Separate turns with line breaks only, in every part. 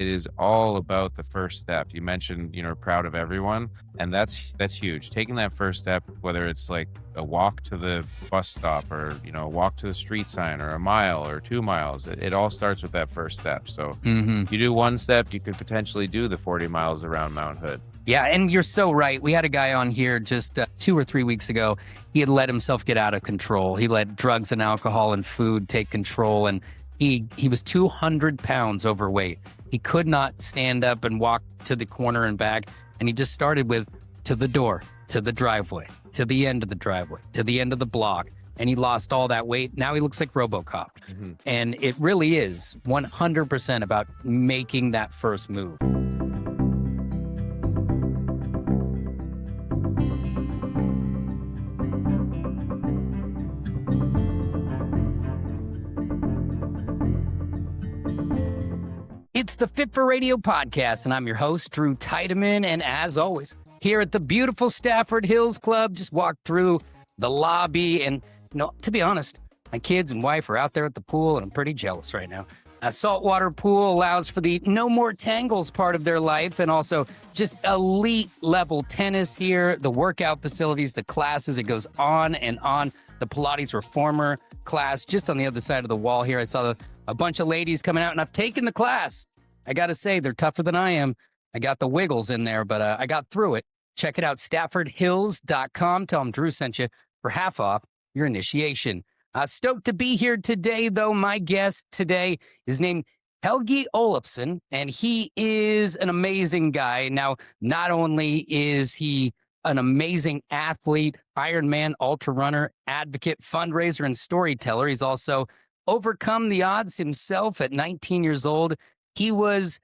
it is all about the first step. You mentioned, proud of everyone, and that's huge. Taking that first step, whether it's like a walk to the bus stop or, a walk to the street sign or a mile or 2 miles, it all starts with that first step. So
Hmm.
you do one step, you could potentially do the 40 miles around Mount Hood.
Yeah, and you're so right. We had a guy on here just 2 or 3 weeks ago. He had let himself get out of control. He let drugs and alcohol and food take control, and he was 200 pounds overweight. He could not stand up and walk to the corner and back, and he just started with to the door, to the driveway, to the end of the driveway, to the end of the block, and he lost all that weight. Now he looks like RoboCop.
Mhm.
And it really is 100% about making that first move. It's the Fit for Radio podcast, and I'm your host, Drew Titeman. And as always, here at the beautiful Stafford Hills Club, just walked through the lobby. And, to be honest, my kids and wife are out there at the pool, and I'm pretty jealous right now. A saltwater pool allows for the no more tangles part of their life, and also just elite level tennis here, the workout facilities, the classes, it goes on and on. The Pilates reformer class just on the other side of the wall here. I saw a bunch of ladies coming out, and I've taken the class. I got to say, they're tougher than I am. I got the wiggles in there, but I got through it. Check it out, staffordhills.com. Tell them Drew sent you for half off your initiation. Stoked to be here today, though. My guest today is named Helgi Olafson, and he is an amazing guy. Now, not only is he an amazing athlete, Ironman, ultra runner, advocate, fundraiser, and storyteller, he's also overcome the odds himself at 19 years old. He was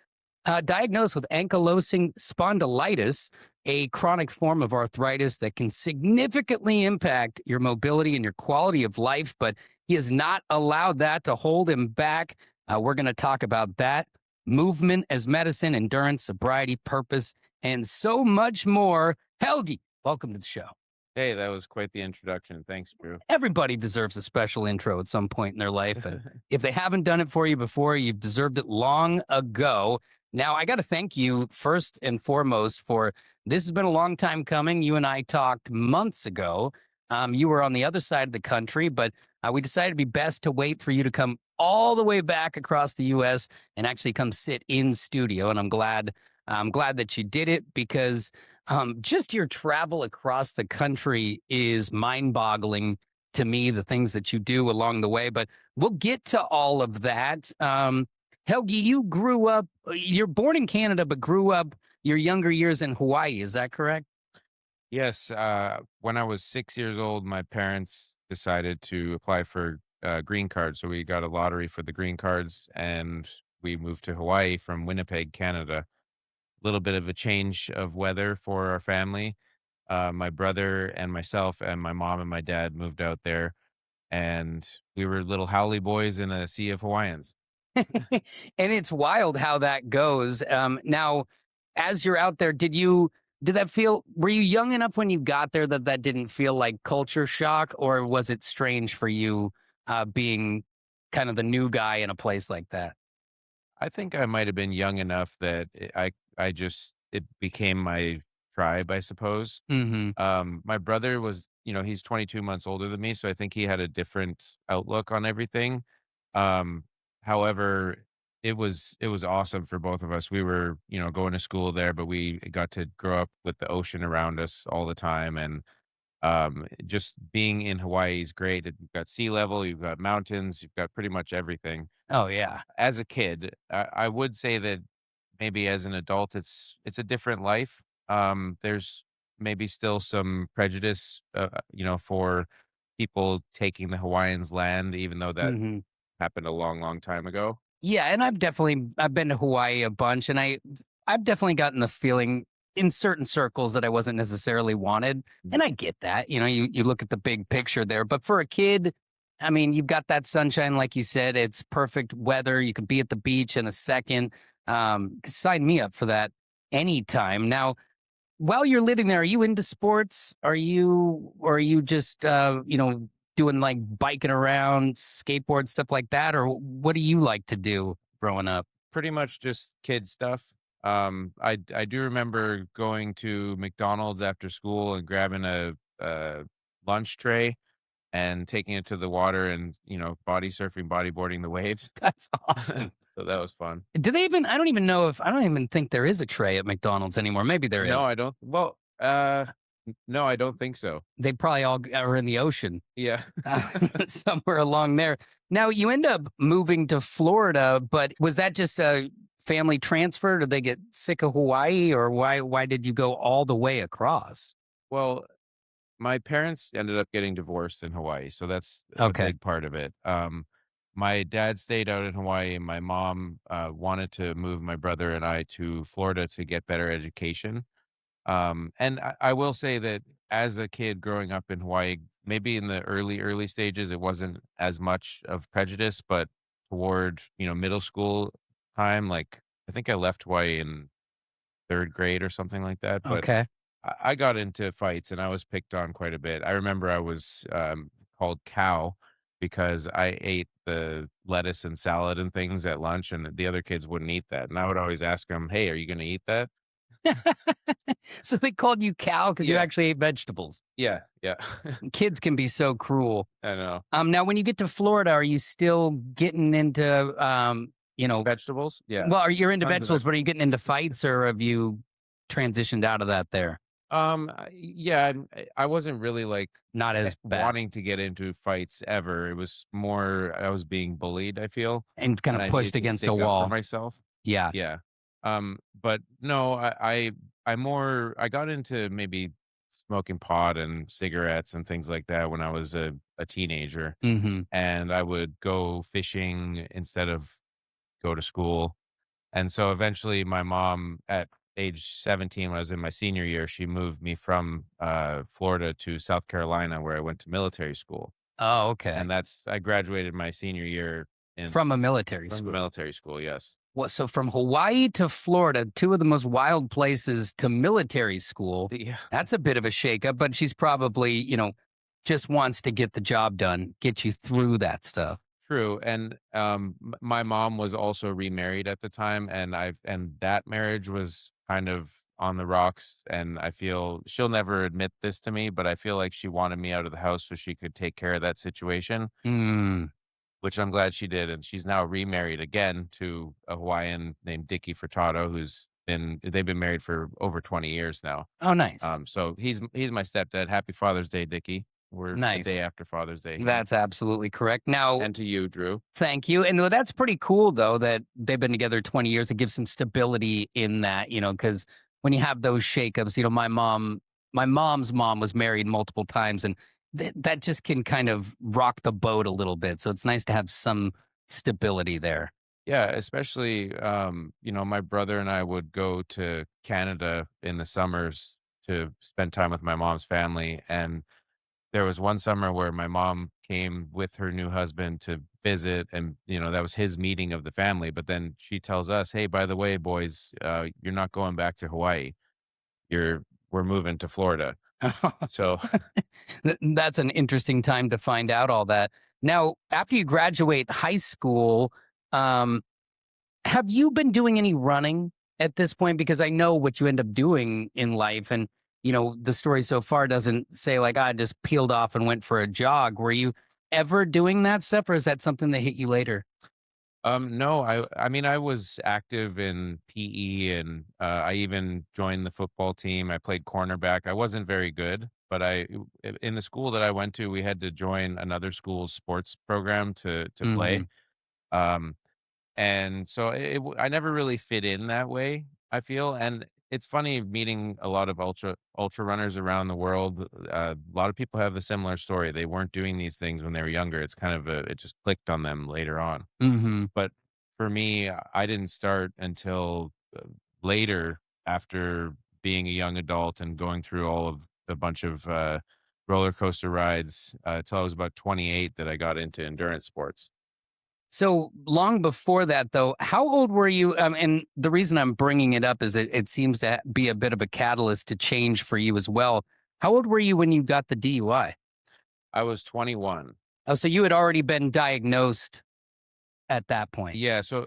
diagnosed with ankylosing spondylitis, a chronic form of arthritis that can significantly impact your mobility and your quality of life, but he has not allowed that to hold him back. We're going to talk about that, movement as medicine, endurance, sobriety, purpose, and so much more. Helgi, welcome to the show.
Hey, that was quite the introduction. Thanks, Drew.
Everybody deserves a special intro at some point in their life. And if they haven't done it for you before, you've deserved it long ago. Now, I got to thank you first and foremost for this has been a long time coming. You and I talked months ago. You were on the other side of the country, but we decided it'd be best to wait for you to come all the way back across the U.S. and actually come sit in studio. And I'm glad that you did it because just your travel across the country is mind-boggling to me, the things that you do along the way. But we'll get to all of that. Helgi, you're born in Canada, but grew up your younger years in Hawaii. Is that correct?
Yes. When I was 6 years old, my parents decided to apply for green cards. So we got a lottery for the green cards, and we moved to Hawaii from Winnipeg, Canada. Little bit of a change of weather for our family. My brother and myself and my mom and my dad moved out there, and we were little Howley boys in a sea of Hawaiians.
And it's wild how that goes. Now, as you're out there, were you young enough when you got there that didn't feel like culture shock, or was it strange for you being kind of the new guy in a place like that?
I think I might have been young enough that it became my tribe, I suppose.
Mm-hmm.
My brother was, he's 22 months older than me, so I think he had a different outlook on everything. However, it was awesome for both of us. We were, going to school there, but we got to grow up with the ocean around us all the time, and just being in Hawaii is great. You've got sea level, you've got mountains, you've got pretty much everything.
Oh, yeah.
As a kid, I would say that maybe as an adult, it's a different life. There's maybe still some prejudice, for people taking the Hawaiians' land, even though that
Mm-hmm.
happened a long, long time ago.
Yeah, and I've been to Hawaii a bunch, and I've definitely gotten the feeling in certain circles that I wasn't necessarily wanted. And I get that. You look at the big picture there. But for a kid, I mean, you've got that sunshine, like you said. It's perfect weather. You could be at the beach in a second. Sign me up for that anytime. Now, while you're living there, are you into sports? Or are you just doing like biking around, skateboard, stuff like that? Or what do you like to do growing up?
pretty much just kid stuff. I do remember going to McDonald's after school and grabbing a lunch tray and taking it to the water and, body surfing, bodyboarding the waves.
That's awesome.
So that was fun.
Do they even? I don't even know if I don't even think there is a tray at McDonald's anymore. Maybe there
No,
is.
I don't. Well, no, I don't think so.
They probably all are in the ocean
Yeah.
somewhere along there. Now you end up moving to Florida, but was that just a family transfer? Did they get sick of Hawaii, or why did you go all the way across?
Well, my parents ended up getting divorced in Hawaii, so that's a
Okay.
big part of it. My dad stayed out in Hawaii, and my mom wanted to move my brother and I to Florida to get better education. And I will say that as a kid growing up in Hawaii, maybe in the early stages, it wasn't as much of prejudice, but toward, middle school time, like I think I left Hawaii in third grade or something like that. But
Okay.
I got into fights and I was picked on quite a bit. I remember I was called cow because I ate the lettuce and salad and things at lunch, and the other kids wouldn't eat that. And I would always ask them, "Hey, are you going to eat that?"
So they called you cow because you
Yeah,
actually ate vegetables.
yeah, yeah.
Kids can be so cruel.
I know.
Now when you get to Florida, are you still getting into
Vegetables? Yeah,
well, are you into
tons of
vegetables, but are you
vegetables.
getting into fights, or have you transitioned out of that there?
Yeah, I wasn't really like
Not as bad
wanting to get into fights ever. It was more I was being bullied, I feel,
and kind
and
of
I
pushed
needed to
against a
stick up for
wall.
myself.
Yeah.
Yeah. But no, I got into maybe smoking pot and cigarettes and things like that when I was a teenager,
Hmm.
and I would go fishing instead of go to school. And so eventually my mom at age 17, when I was in my senior year, she moved me from Florida to South Carolina where I went to military school.
Oh, okay.
And I graduated my senior year in
From a military
from
school.
military school, yes.
Well, so from Hawaii to Florida, two of the most wild places to military school.
Yeah.
That's a bit of a shakeup, but she's probably, just wants to get the job done, get you through that stuff.
True, and, my mom was also remarried at the time, and that marriage was kind of on the rocks, and I feel she'll never admit this to me, but I feel like she wanted me out of the house so she could take care of that situation,
Mm.
which I'm glad she did, and she's now remarried again to a Hawaiian named Dicky Furtado, they've been married for over 20 years now.
Oh, nice.
So he's my stepdad. Happy Father's Day, Dicky. We're a
Nice.
day after Father's Day here.
That's absolutely correct. Now,
And to you, Drew.
thank you. And that's pretty cool, though, that they've been together 20 years. It gives some stability in that, because when you have those shakeups, my mom's mom was married multiple times, and that just can kind of rock the boat a little bit. So it's nice to have some stability there.
Yeah, especially, my brother and I would go to Canada in the summers to spend time with my mom's family. And there was one summer where my mom came with her new husband to visit, and, that was his meeting of the family. But then she tells us, "Hey, by the way, boys, you're not going back to Hawaii. We're moving to Florida." So,
That's an interesting time to find out all that. Now, after you graduate high school, um, have you been doing any running at this point? Because I know what you end up doing in life. And, the story so far doesn't say like, I just peeled off and went for a jog. Were you ever doing that stuff, or is that something that hit you later?
no, I mean, I was active in PE, and I even joined the football team. I played cornerback. I wasn't very good, but in the school that I went to, we had to join another school's sports program to play.
Hmm.
Um, and so I never really fit in that way, I feel. And it's funny meeting a lot of ultra runners around the world. A lot of people have a similar story. They weren't doing these things when they were younger. It's kind of it just clicked on them later on.
Hmm.
But for me, I didn't start until later, after being a young adult and going through all of a bunch of roller coaster rides, till I was about 28 that I got into endurance sports.
So long before that, though, how old were you? And the reason I'm bringing it up is it seems to be a bit of a catalyst to change for you as well. How old were you when you got the DUI?
I was 21.
Oh, so you had already been diagnosed at that point.
Yeah, so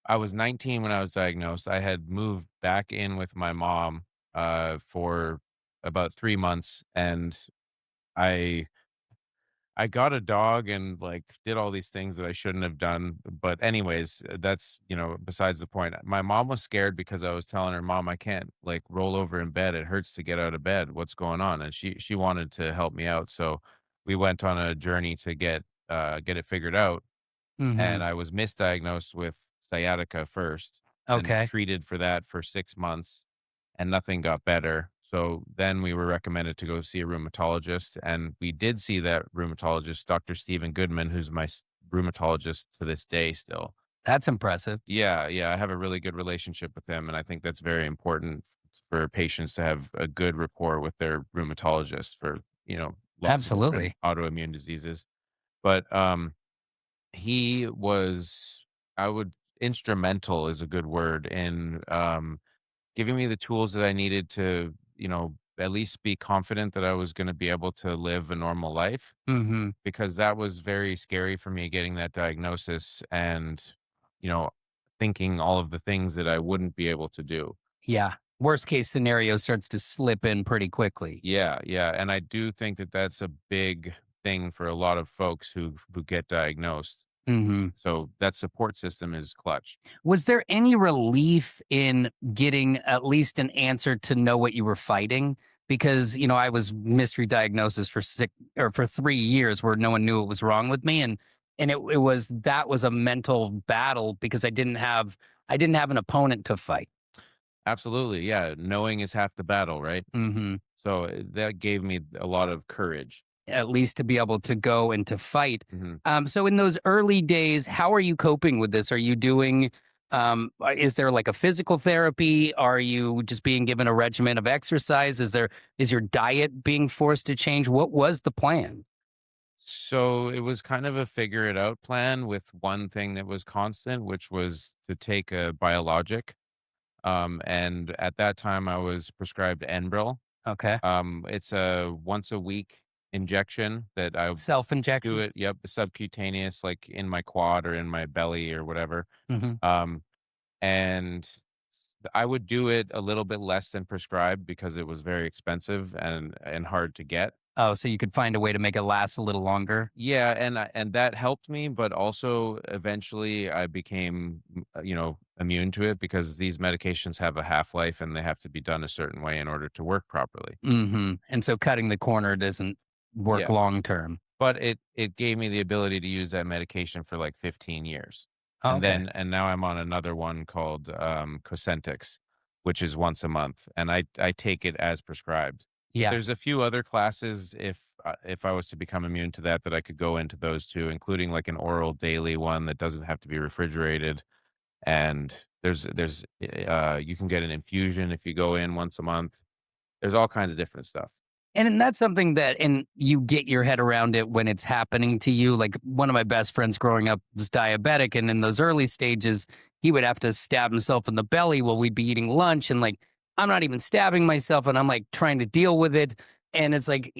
I was 19 when I was diagnosed. I had moved back in with my mom, for about 3 months, and I I got a dog and, like, did all these things that I shouldn't have done, but anyways, that's, besides the point. My mom was scared because I was telling her, "Mom, I can't, like, roll over in bed. It hurts to get out of bed. What's going on?" And she wanted to help me out, so we went on a journey to get it figured out,
Mhm.
and I was misdiagnosed with sciatica first and
Okay.
treated for that for 6 months, and nothing got better. So then we were recommended to go see a rheumatologist, and we did see that rheumatologist, Dr. Stephen Goodman, who's my rheumatologist to this day still.
That's impressive.
Yeah, yeah, I have a really good relationship with him, and I think that's very important for patients to have a good rapport with their rheumatologist for, lots of different
Absolutely.
autoimmune diseases. But he was, I would instrumental is a good word in giving me the tools that I needed to, at least be confident that I was going to be able to live a normal life,
Mhm.
because that was very scary for me getting that diagnosis and, you know, thinking all of the things that I wouldn't be able to do.
Yeah. Worst case scenario starts to slip in pretty quickly.
Yeah, yeah, and I do think that that's a big thing for a lot of folks who get diagnosed.
Mhm.
So that support system is clutch.
Was there any relief in getting at least an answer to know what you were fighting? Because, I was mystery diagnosis for 3 years where no one knew what was wrong with me. And it was that was a mental battle because I didn't have an opponent to fight.
Absolutely, yeah, knowing is half the battle, right?
Mhm.
So, that gave me a lot of courage.
At least to be able to go and to fight.
Mhm.
So in those early days, how are you coping with this? Are you doing is there like a physical therapy? Are you just being given a regimen of exercise? Is your diet being forced to change? What was the plan?
So, it was kind of a figure it out plan with one thing that was constant, which was to take a biologic, and at that time, I was prescribed Enbrel.
Okay.
It's a once a week injection that I do
Self-injection?
it, yep, subcutaneous, like, in my quad or in my belly or whatever,
Mhm.
um, and I would do it a little bit less than prescribed because it was very expensive and hard to get.
Oh, so you could find a way to make it last a little longer?
Yeah, and that helped me, but also eventually I became, immune to it because these medications have a half-life and they have to be done a certain way in order to work properly.
Mhm. And so cutting the corner doesn't work
Yeah,
long term.
but it gave me the ability to use that medication for, like, 15 years.
Okay.
And now I'm on another one called, Cosentyx, which is once a month, and I take it as prescribed.
Yeah.
There's a few other classes if I was to become immune to that I could go into those too, including, like, an oral daily one that doesn't have to be refrigerated, and you can get an infusion if you go in once a month. There's all kinds of different stuff.
And that's something that and you get your head around it when it's happening to you. Like one of my best friends growing up was diabetic, and in those early stages, he would have to stab himself in the belly while we'd be eating lunch. And like, I'm not even stabbing myself, and I'm like trying to deal with it. And it's like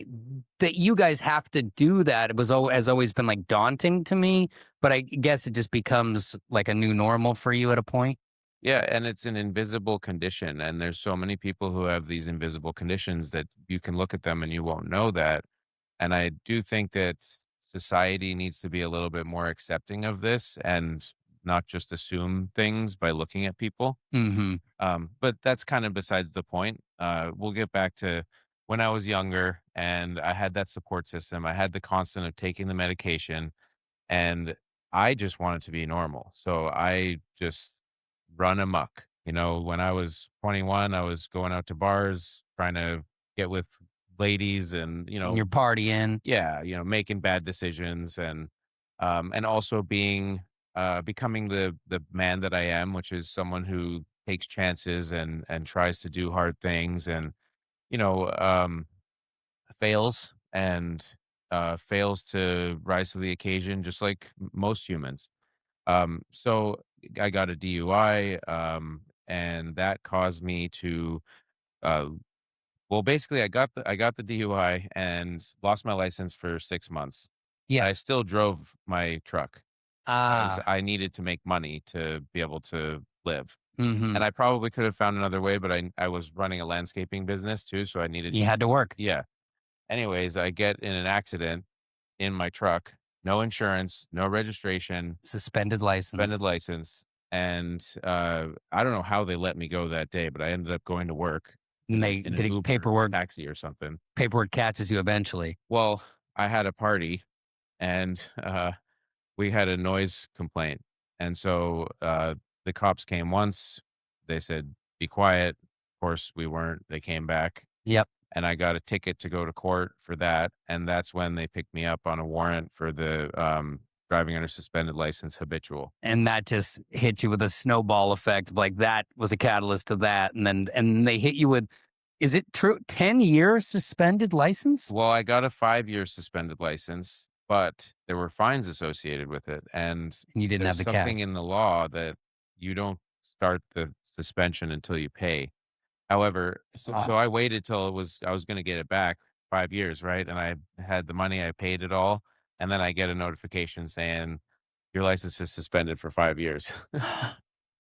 that you guys have to do that. It has always been like daunting to me, but I guess it just becomes like a new normal for you at a point.
Yeah, and it's an invisible condition, and there's so many people who have these invisible conditions that you can look at them and you won't know that. And I do think that society needs to be a little bit more accepting of this and not just assume things by looking at people.
Hmm.
But that's kind of besides the point. We'll get back to when I was younger and I had that support system. I had the constant of taking the medication, and I just wanted to be normal. So I just run amok. When I was 21, I was going out to bars, trying to get with ladies and,
You're partying.
yeah, making bad decisions and also becoming the man that I am, which is someone who takes chances and tries to do hard things and, you know, um, fails to rise to the occasion just like most humans. So I got a DUI, and that caused me to, uh, well, basically, I got the DUI and lost my license for 6 months.
Yeah.
I still drove my truck. 'cause
Ah,
I needed to make money to be able to live.
mhm.
And I probably could have found another way, but I was running a landscaping business too, so I needed
You had to work.
yeah. Anyways, I get in an accident in my truck, no insurance, no registration,
Suspended
suspended
license.
license, and, I don't know how they let me go that day, but I ended up going to work
And they
in an
did it
Uber
paperwork
taxi or something.
paperwork catches you eventually.
Well, I had a party and, we had a noise complaint, and so, the cops came once, they said, "Be quiet." Of course, we weren't, they came back,
Yep.
and I got a ticket to go to court for that, and that's when they picked me up on a warrant for the, driving under suspended license habitual.
And that just hit you with a snowball effect of like that was a catalyst to that. And they hit you with, is it true? 10-year suspended license?
Well, I got a 5-year suspended license, but there were fines associated with it, and
And you didn't have
there's
the cash.
something in the law that you don't start the suspension until you pay. However, so
Ah.
I waited till I was gonna get it back 5 years, right? And I had the money, I paid it all, and then I get a notification saying, "Your license is suspended for 5 years."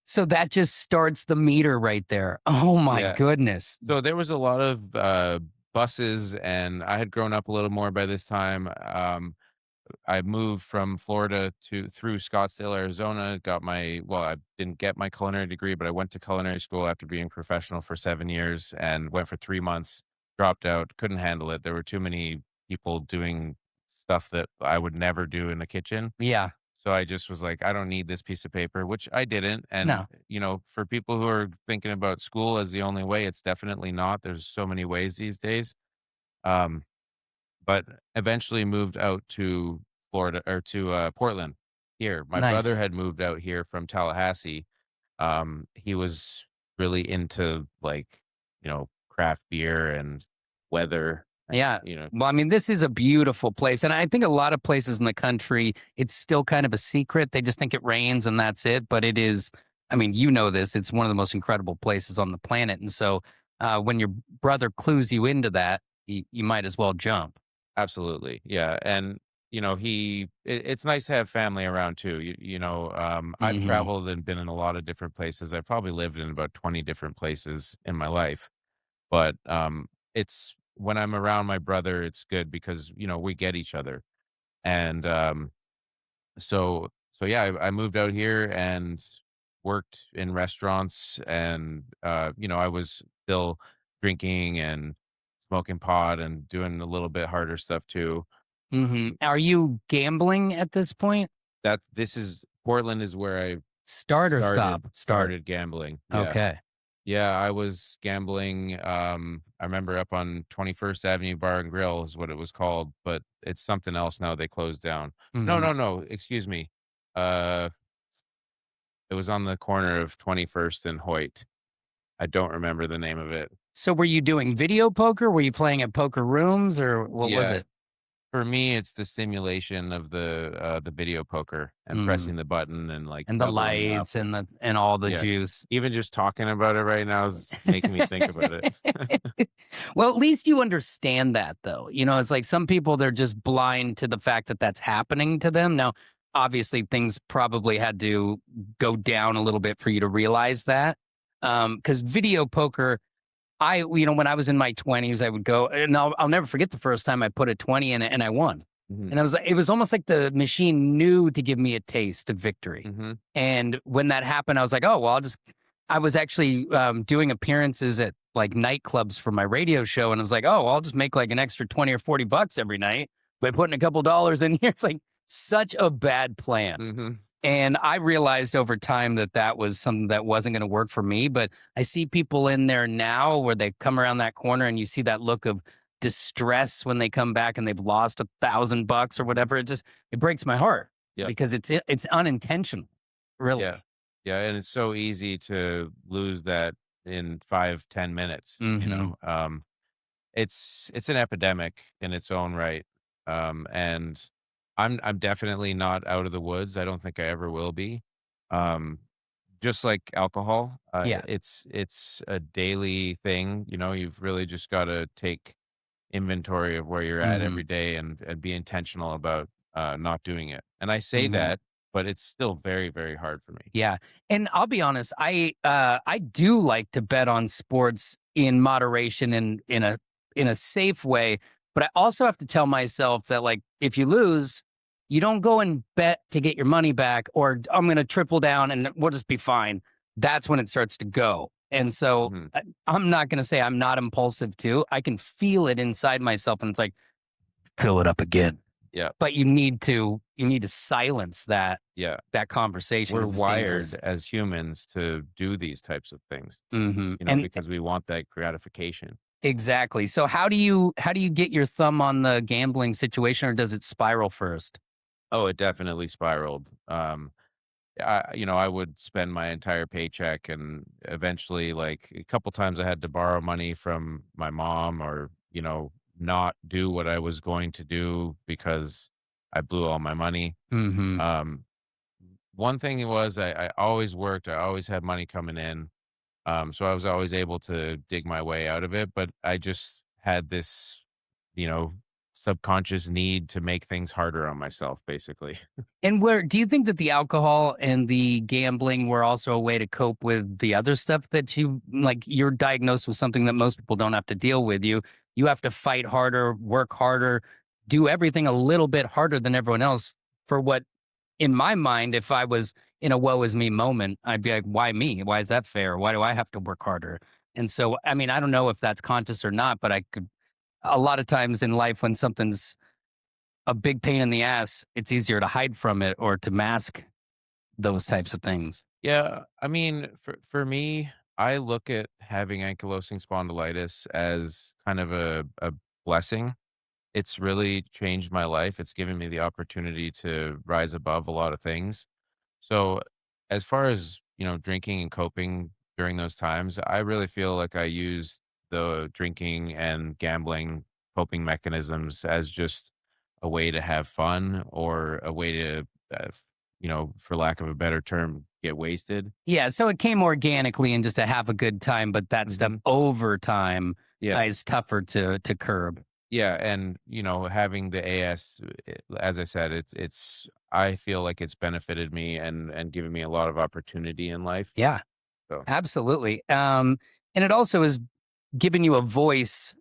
So that just starts the meter right there. Oh my
Yeah.
goodness.
So there was a lot of, buses, and I had grown up a little more by this time. I moved from Florida to through Scottsdale, Arizona, got my well, I didn't get my culinary degree, but I went to culinary school after being professional for 7 years and went for 3 months, dropped out, couldn't handle it. There were too many people doing stuff that I would never do in the kitchen.
Yeah.
So I just was like, I don't need this piece of paper, which I didn't. And,
No.
for people who are thinking about school as the only way, it's definitely not. There's so many ways these days. Um, but eventually moved out to Florida or to, Portland here. My brother
Nice.
had moved out here from Tallahassee. He was really into, like, craft beer and weather
Yeah.
you know
Well, I mean, this is a beautiful place. And I think a lot of places in the country, it's still kind of a secret. They just think it rains and that's it. But it is, I mean, you know this, it's one of the most incredible places on the planet. And so when your brother clues you into that, you might as well jump.
Absolutely, yeah, and, it's nice to have family around too. I've
Hmm.
traveled and been in a lot of different places. I've probably lived in about 20 different places in my life. But, it's when I'm around my brother, it's good because, we get each other. And, yeah, I moved out here and worked in restaurants and, I was still drinking and smoking pot and doing a little bit harder stuff too.
Are you gambling at this point?
That this is Portland is where I
Start or stop? Start.
started gambling, yeah.
Okay.
Yeah, I was gambling, I remember up on 21st Avenue Bar and Grill is what it was called, but it's something else now, they closed down. No,
Hmm.
no, no, excuse me. Uh, it was on the corner of 21st and Hoyt. I don't remember the name of it.
So were you doing video poker? Were you playing at poker rooms or what was
Yeah,
it?
for me, it's the stimulation of the video poker and
Mm.
pressing the button and, like,
And the
doubling up.
lights and and all the
Yeah.
juice.
Even just talking about it right now is making me think about it.
Well, at least you understand that though. You know, it's like some people they're just blind to the fact that that's happening to them. Now, obviously things probably had to go down a little bit for you to realize that. Cuz video poker when I was in my 20s, I would go and I'll never forget the first time I put a 20 in it and I won.
Mhm,
And it was almost like the machine knew to give me a taste of victory.
mhm.
And when that happened, I was like, oh, well, I was actually doing appearances at like nightclubs for my radio show. And I was like, oh, well, I'll just make like an extra 20 or 40 bucks every night by putting a couple dollars in here. It's like such a bad plan.
Mhm.
And I realized over time that that was something that wasn't going to work for me. But I see people in there now where they come around that corner and you see that look of distress when they come back and they've lost $1,000 or whatever. It breaks my heart
Yep.
because it's unintentional,
Yeah.
really.
Yeah, and it's so easy to lose that in 5, 10 minutes,
Hmm.
It's an epidemic in its own right, and I'm definitely not out of the woods. I don't think I ever will be. Um, just like alcohol,
Yeah.
it's a daily thing, you've really just gotta take inventory of where you're at
Hmm.
every day and be intentional about, not doing it. And I say
Hmm.
that but it's still very, very hard for me.
Yeah, and I'll be honest, I do like to bet on sports in moderation and in a safe way, but I also have to tell myself that, like, if you lose, you don't go and bet to get your money back, or I'm going to triple down and we'll just be fine. That's when it starts to go. And so
Mhm.
I'm not going to say I'm not impulsive too. I can feel it inside myself, and it's like, fill it up again.
Yeah,
But you need to silence
yeah.
that conversation
We're
because it's
wired
dangerous.
as humans to do these types of things,
And
because we want that gratification.
exactly. So how do you get your thumb on the gambling situation, or does it spiral first?
Oh, it definitely spiraled. I would spend my entire paycheck, and eventually, like, a couple times I had to borrow money from my mom, or, not do what I was going to do because I blew all my money.
Mhm.
Um, One thing was I always worked, I always had money coming in. So I was always able to dig my way out of it, but I just had this, you know, subconscious need to make things harder on myself, basically.
And where do you think that the alcohol and the gambling were also a way to cope with the other stuff that you're diagnosed with something that most people don't have to deal with? You have to fight harder, work harder, do everything a little bit harder than everyone else for what, in my mind, if I was in a woe is me moment, I'd be like, why me? Why is that fair? Why do I have to work harder? And so, I mean, I don't know if that's conscious or not, but I could, a lot of times in life when something's a big pain in the ass, it's easier to hide from it or to mask those types of things.
Yeah, I mean, for me, I look at having ankylosing spondylitis as kind of a blessing. It's really changed my life. It's given me the opportunity to rise above a lot of things. So, as far as, drinking and coping during those times, I really feel like I use the drinking and gambling coping mechanisms as just a way to have fun, or a way to, for lack of a better term, get wasted.
Yeah, so it came organically and just to have a good time, but that stuff
Mhm.
over time
Yeah.
is tougher to curb.
Yeah, and, having the AS, as I said, I feel like it's benefited me and given me a lot of opportunity in life.
Yeah,
So,
absolutely. And it also has given you a voice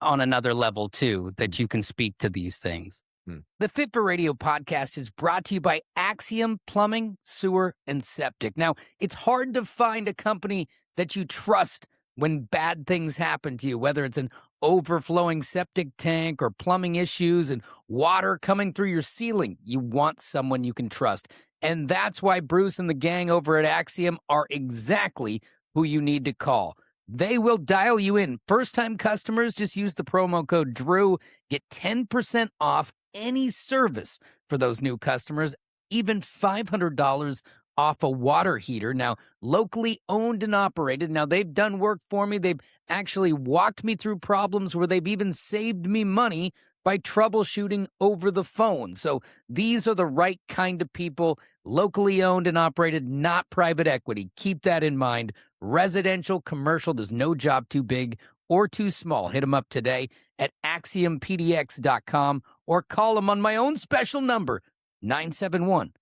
on another level too,
mm,
that you can speak to these things.
mm.
The Fit for Radio podcast is brought to you by Axiom Plumbing, Sewer, and Septic. Now, it's hard to find a company that you trust when bad things happen to you, whether it's an overflowing septic tank or plumbing issues and water coming through your ceiling. You want someone you can trust. And that's why Bruce and the gang over at Axiom are exactly who you need to call. They will dial you in. First time customers just use the promo code DREW, get 10% off any service for those new customers, even $500 off a water heater. Now, locally owned and operated. Now, they've done work for me. They've actually walked me through problems where they've even saved me money by troubleshooting over the phone. So these are the right kind of people, locally owned and operated, not private equity. Keep that in mind. Residential, commercial, there's no job too big or too small. Hit them up today at AxiomPDX.com or call them on my own special number, 971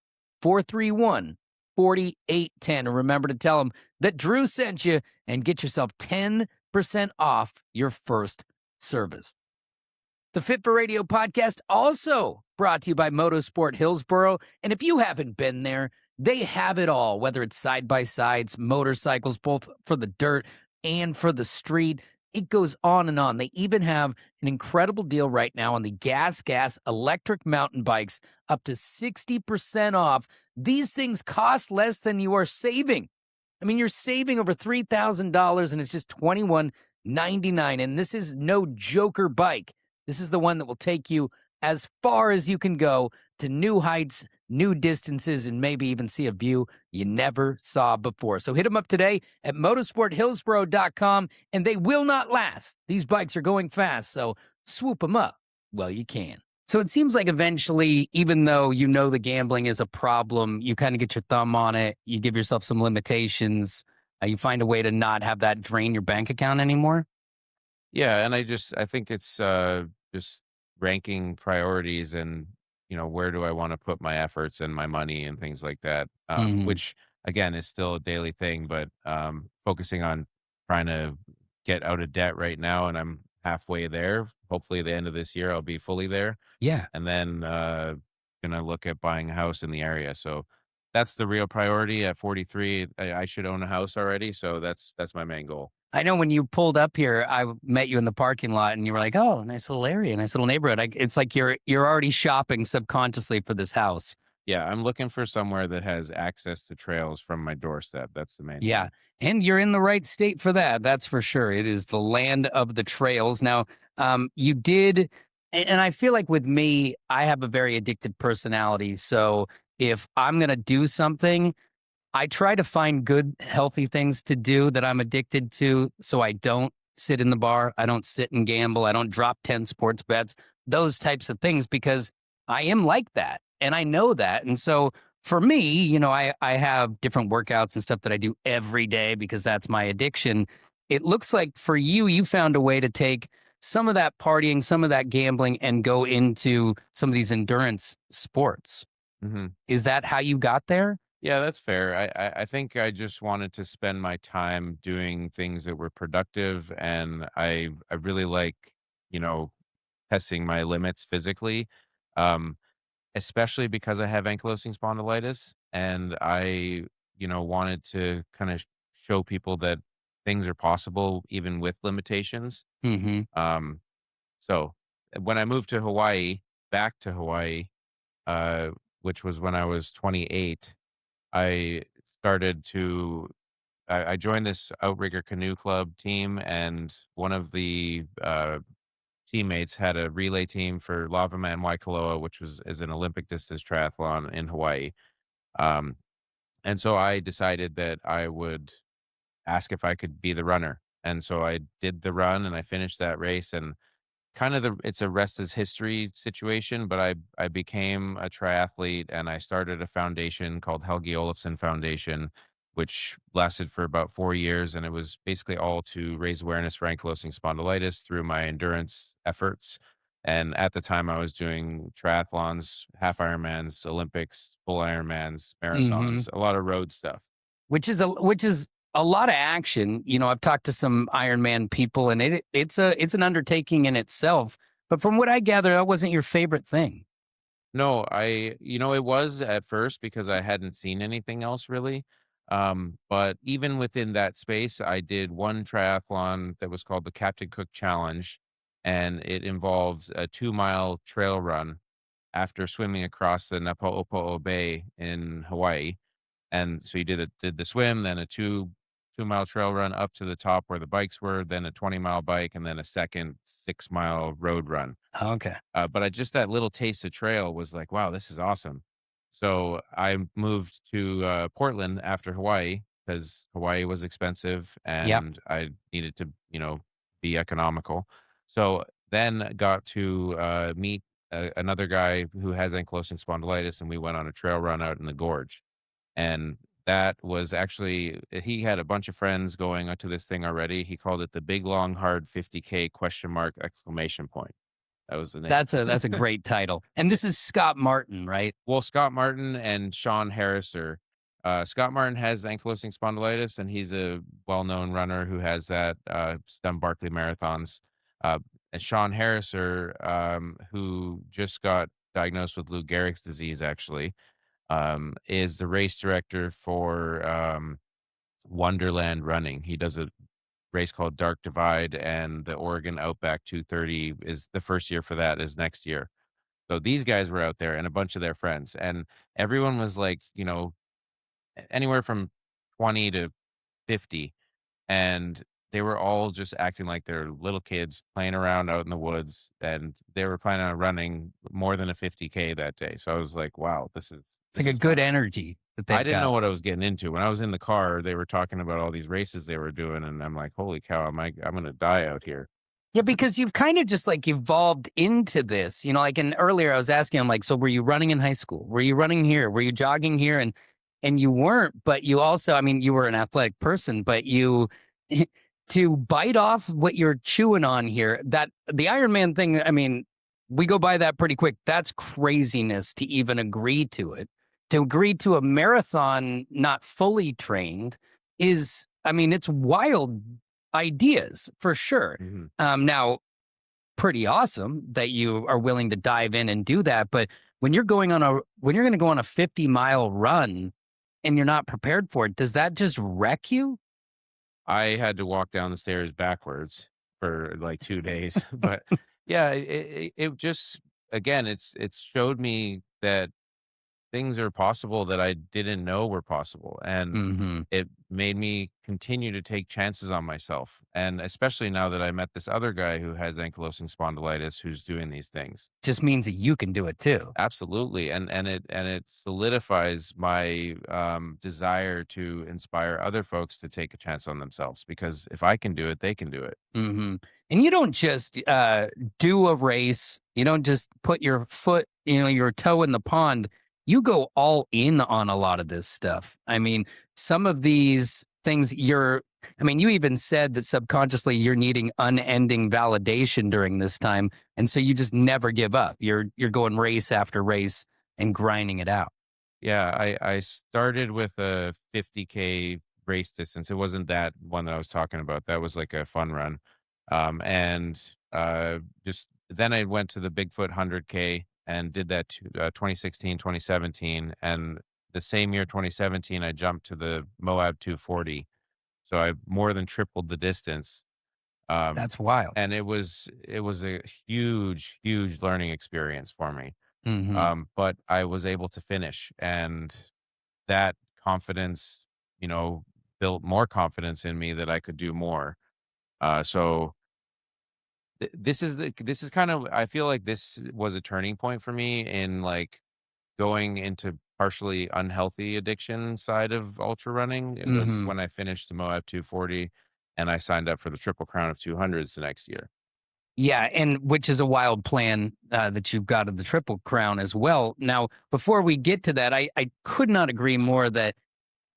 431 4810. And remember to tell them that Drew sent you and get yourself 10% off your first service. The Fit for Radio podcast also brought to you by Motorsport Hillsboro. And if you haven't been there, they have it all, whether it's side-by-sides, motorcycles, both for the dirt and for the street. It goes on and on. They even have an incredible deal right now on the gas electric mountain bikes, up to 60% off. These things cost less than you are saving. I mean, you're saving over $3,000 and it's just $21.99. And this is no joker bike. This is the one that will take you as far as you can go, to new heights, new distances, and maybe even see a view you never saw before. So hit them up today at motorsporthillsboro.com, and they will not last. These bikes are going fast, so swoop them up while you can. So it seems like eventually, even though you know the gambling is a problem, you kind of get your thumb on it, you give yourself some limitations, you find a way to not have that drain your bank account anymore.
Yeah, and I think it's, just ranking priorities, and, where do I want to put my efforts and my money and things like that,
Mhm.
which again is still a daily thing, but focusing on trying to get out of debt right now. And I'm halfway there. Hopefully, the end of this year, I'll be fully there.
Yeah.
And then gonna look at buying a house in the area. So that's the real priority at 43. I should own a house already. So that's my main goal.
I know when you pulled up here, met you in the parking lot, and you were like, "Oh, nice little area, nice little neighborhood." It's like you're already shopping subconsciously for this house.
Yeah, I'm looking for somewhere that has access to trails from my doorstep. That's the main
Yeah,
thing.
and you're in the right state for that. That's for sure. It is the land of the trails. Now, you did, and I feel like with me, I have a very addicted personality. So if I'm gonna do something, I try to find good, healthy things to do that I'm addicted to so I don't sit in the bar. I don't sit and gamble. I don't drop 10 sports bets, those types of things, because I am like that. And I know that. And so for me, I have different workouts and stuff that I do every day because that's my addiction. It looks like for you, you found a way to take some of that partying, some of that gambling, and go into some of these endurance sports.
Hmm.
Is that how you got there?
Yeah, that's fair. I think I just wanted to spend my time doing things that were productive, and I really like you know testing my limits physically, um, especially because I have ankylosing spondylitis, and I wanted to kind of show people that things are possible even with limitations.
Hmm.
Um, so when I moved to Hawaii, back to Hawaii, uh, which was when I was 28. I started to I joined this outrigger canoe club team, and one of the teammates had a relay team for Lava Man Waikoloa, which is an Olympic distance triathlon in Hawaii. Um, and so I decided that I would ask if I could be the runner. And so I did the run and I finished that race, and kind of it's a rest is history situation, but I became a triathlete and I started a foundation called Helgi Olafson Foundation, which lasted for about 4 years, and it was basically all to raise awareness for ankylosing spondylitis through my endurance efforts. And at the time, I was doing triathlons, half Ironmans, Olympics, full Ironmans,
Hmm.
marathons, a lot of road stuff.
Which is a lot of action. I've talked to some Ironman people, and it's an undertaking in itself. But from what I gather, that wasn't your favorite thing.
No, it was at first because I hadn't seen anything else really. But even within that space, I did one triathlon that was called the Captain Cook Challenge, and it involves a 2-mile trail run after swimming across the Napo'opo'o Bay in Hawaii. And so you did the swim, then a 2-mile trail run up to the top where the bikes were, then a 20-mile bike, and then a second 6-mile road run.
Okay.
But I just that little taste of trail was like, "Wow, this is awesome." So I moved to, Portland after Hawaii because Hawaii was expensive
Yep.
and I needed to, be economical. So then got to, meet another guy who has ankylosing spondylitis, and we went on a trail run out in the gorge. And that was actually he had a bunch of friends going onto this thing already. He called it the Big Long Hard 50K question mark exclamation point. That was the name.
That's a great title. And this is Scott Martin, right?
Well, Scott Martin and Sean Harriser. Scott Martin has ankylosing spondylitis, and he's a well-known runner who has that. He's done Barkley marathons. Uh, and Sean Harriser, who just got diagnosed with Lou Gehrig's disease, actually, is the race director for Wonderland Running. He does a race called Dark Divide, and the Oregon Outback 230 is the first year for that is next year. So these guys were out there and a bunch of their friends, and everyone was like, anywhere from 20 to 50, and they were all just acting like they're little kids playing around out in the woods, and they were planning on running more than a 50K that day. So I was like, wow, this is
It's
this
like a
is
good
fun.
energy that
I
they've
didn't know
got.
what I was getting into. When I was in the car, they were talking about all these races they were doing, and I'm like, holy cow, I'm gonna die out here.
Yeah, because you've kind of just like evolved into this, like, and earlier I was asking him, like, so were you running in high school? Were you running here? Were you jogging here? And you weren't, but you also, I mean, you were an athletic person, but you to bite off what you're chewing on here, that the Iron Man thing, I mean, we go by that pretty quick. That's craziness to even agree to it. To agree to a marathon not fully trained is, I mean, it's wild ideas for sure.
Mhm.
Now, pretty awesome that you are willing to dive in and do that. But when you're going to go on a 50-mile run and you're not prepared for it, does that just wreck you?
I had to walk down the stairs backwards for like 2 days, but yeah, it just again, it's showed me that things are possible that I didn't know were possible, and
Hmm.
it made me continue to take chances on myself, and especially now that I met this other guy who has ankylosing spondylitis who's doing these things.
Just means that you can do it too.
Absolutely, and it solidifies my, desire to inspire other folks to take a chance on themselves, because if I can do it, they can do it.
Hmm. And you don't just do a race. You don't just put your foot, your toe in the pond. You go all in on a lot of this stuff. I mean, some of these things I mean, you even said that subconsciously you're needing unending validation during this time. And so you just never give up. You're going race after race and grinding it out.
Yeah, I started with a 50K race distance. It wasn't that one that I was talking about. That was like a fun run. And just then I went to the Bigfoot 100K and did that 2016, 2017. And the same year, 2017, I jumped to the Moab 240. So I more than tripled the distance. Um,
That's wild.
and it was a huge learning experience for me.
Hmm.
But I was able to finish, and that confidence, you know, built more confidence in me that I could do more. So this is kind of I feel like this was a turning point for me in like going into partially unhealthy addiction side of ultra running. It was
Hmm.
when I finished the Moab 240 and I signed up for the Triple Crown of 200s the next year.
Yeah, and which is a wild plan that you've got of the Triple Crown as well. Now, before we get to that, I could not agree more that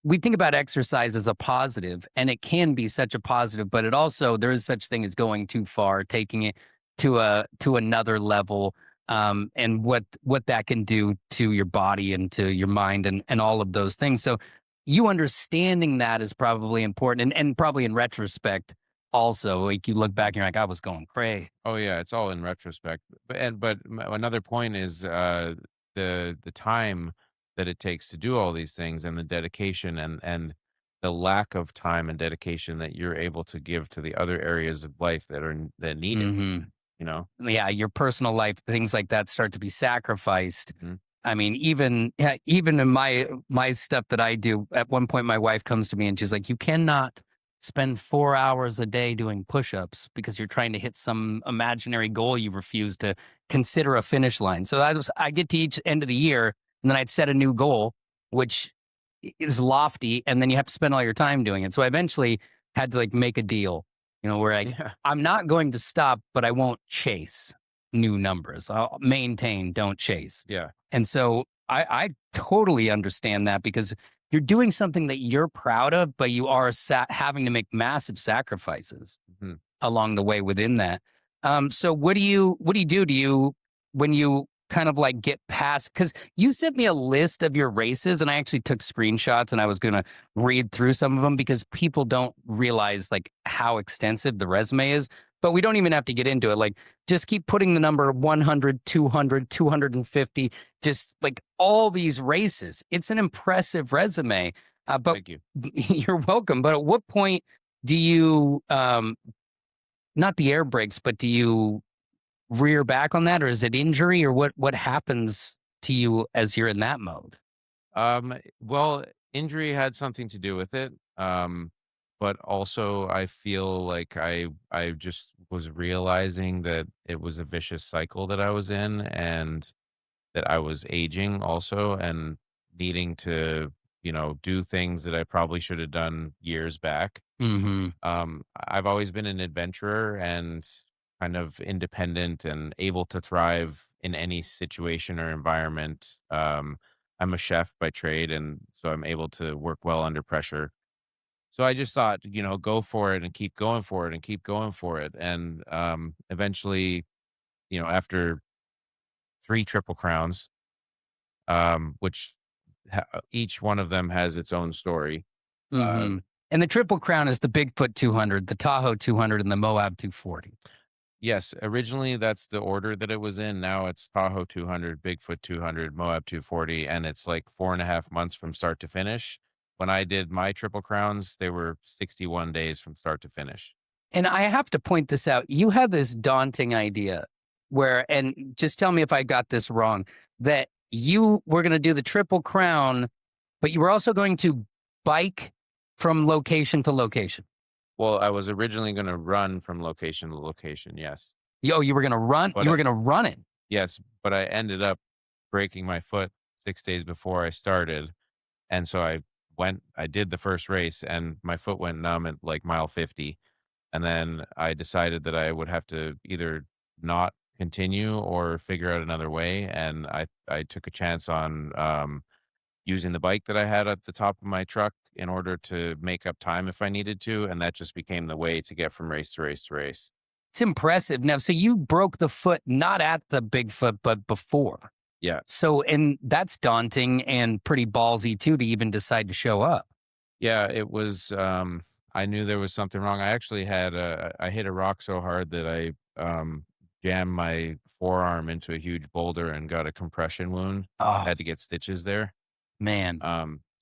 we think about exercise as a positive, and it can be such a positive, but it also there is such thing as going too far, taking it to another level, and what that can do to your body and to your mind and all of those things. So you understanding that is probably important, and probably in retrospect, also like you look back and you're like, I was going cray.
Oh yeah, it's all in retrospect. But another point is the time that it takes to do all these things and the dedication and the lack of time and dedication that you're able to give to the other areas of life that need it,
Hmm.
you know?
Yeah, your personal life, things like that start to be sacrificed.
Mhm.
I mean, even yeah, even in my stuff that I do, at one point my wife comes to me and she's like, "You cannot spend 4 hours a day doing push-ups because you're trying to hit some imaginary goal you refuse to consider a finish line." So I get to each end of the year, and then I'd set a new goal, which is lofty, and then you have to spend all your time doing it. So I eventually had to like make a deal, where
Yeah.
I'm not going to stop, but I won't chase new numbers. I'll maintain, don't chase.
Yeah.
And so I totally understand that because you're doing something that you're proud of, but you are having to make massive sacrifices
Mhm.
along the way within that. So what do you do? Do you when you kind of like get past because you sent me a list of your races and I actually took screenshots and I was gonna read through some of them because people don't realize like how extensive the resume is. But we don't even have to get into it. Like just keep putting the number 100, 200, 250, just like all these races. It's an impressive resume. But
Thank you.
you're welcome. But at what point do you not the air brakes, but do you rear back on that, or is it injury, or what happens to you as you're in that mode?
Well, injury had something to do with it. But also I feel like I just was realizing that it was a vicious cycle that I was in and that I was aging also and needing to, do things that I probably should have done years back.
Mhm.
I've always been an adventurer and kind of independent and able to thrive in any situation or environment. I'm a chef by trade, and so I'm able to work well under pressure. So I just thought, go for it and keep going for it and keep going for it. And eventually, after 3 Triple Crowns, which each one of them has its own story. Uh,
Mhm. And the Triple Crown is the Bigfoot 200, the Tahoe 200, and the Moab 240.
yes, originally that's the order that it was in. Now it's Tahoe 200, Bigfoot 200, Moab 240, and it's like 4.5 months from start to finish. When I did my Triple Crowns, they were 61 days from start to finish.
And I have to point this out. You had this daunting idea where, and just tell me if I got this wrong, that you were going to do the Triple Crown, but you were also going to bike from location to location.
Well, I was originally going to run from location to location, yes.
You were going to run.
But
You were going to run it.
yes, but I ended up breaking my foot 6 days before I started, and so I did the first race, and my foot went numb at, like, mile 50, and then I decided that I would have to either not continue or figure out another way, and I took a chance on, using the bike that I had at the top of my truck in order to make up time if I needed to, and that just became the way to get from race to race to race.
It's impressive. Now, so you broke the foot not at the Bigfoot, but before.
Yeah.
So, and that's daunting and pretty ballsy too to even decide to show up.
Yeah, it was, I knew there was something wrong. I actually had I hit a rock so hard that I, jammed my forearm into a huge boulder and got a compression wound.
Oh,
Had to get stitches there.
man.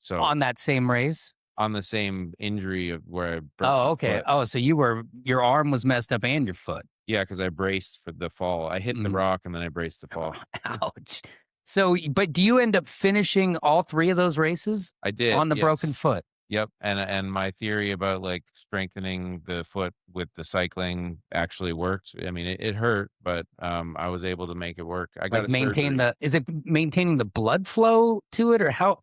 So
On that same race?
on the same injury of where I broke my
Oh, okay.
foot.
Oh, so your arm was messed up and your foot.
Yeah, because I braced for the fall. I hit the
Mm.
rock and then I braced the fall.
Ouch. So, but do you end up finishing all three of those races
I did,
on the broken
yes.
foot?
Yep, and my theory about, like, strengthening the foot with the cycling actually worked. I mean, it hurt, but, I was able to make it work. I got
Like
a surgery.
is it maintaining the blood flow to it, or how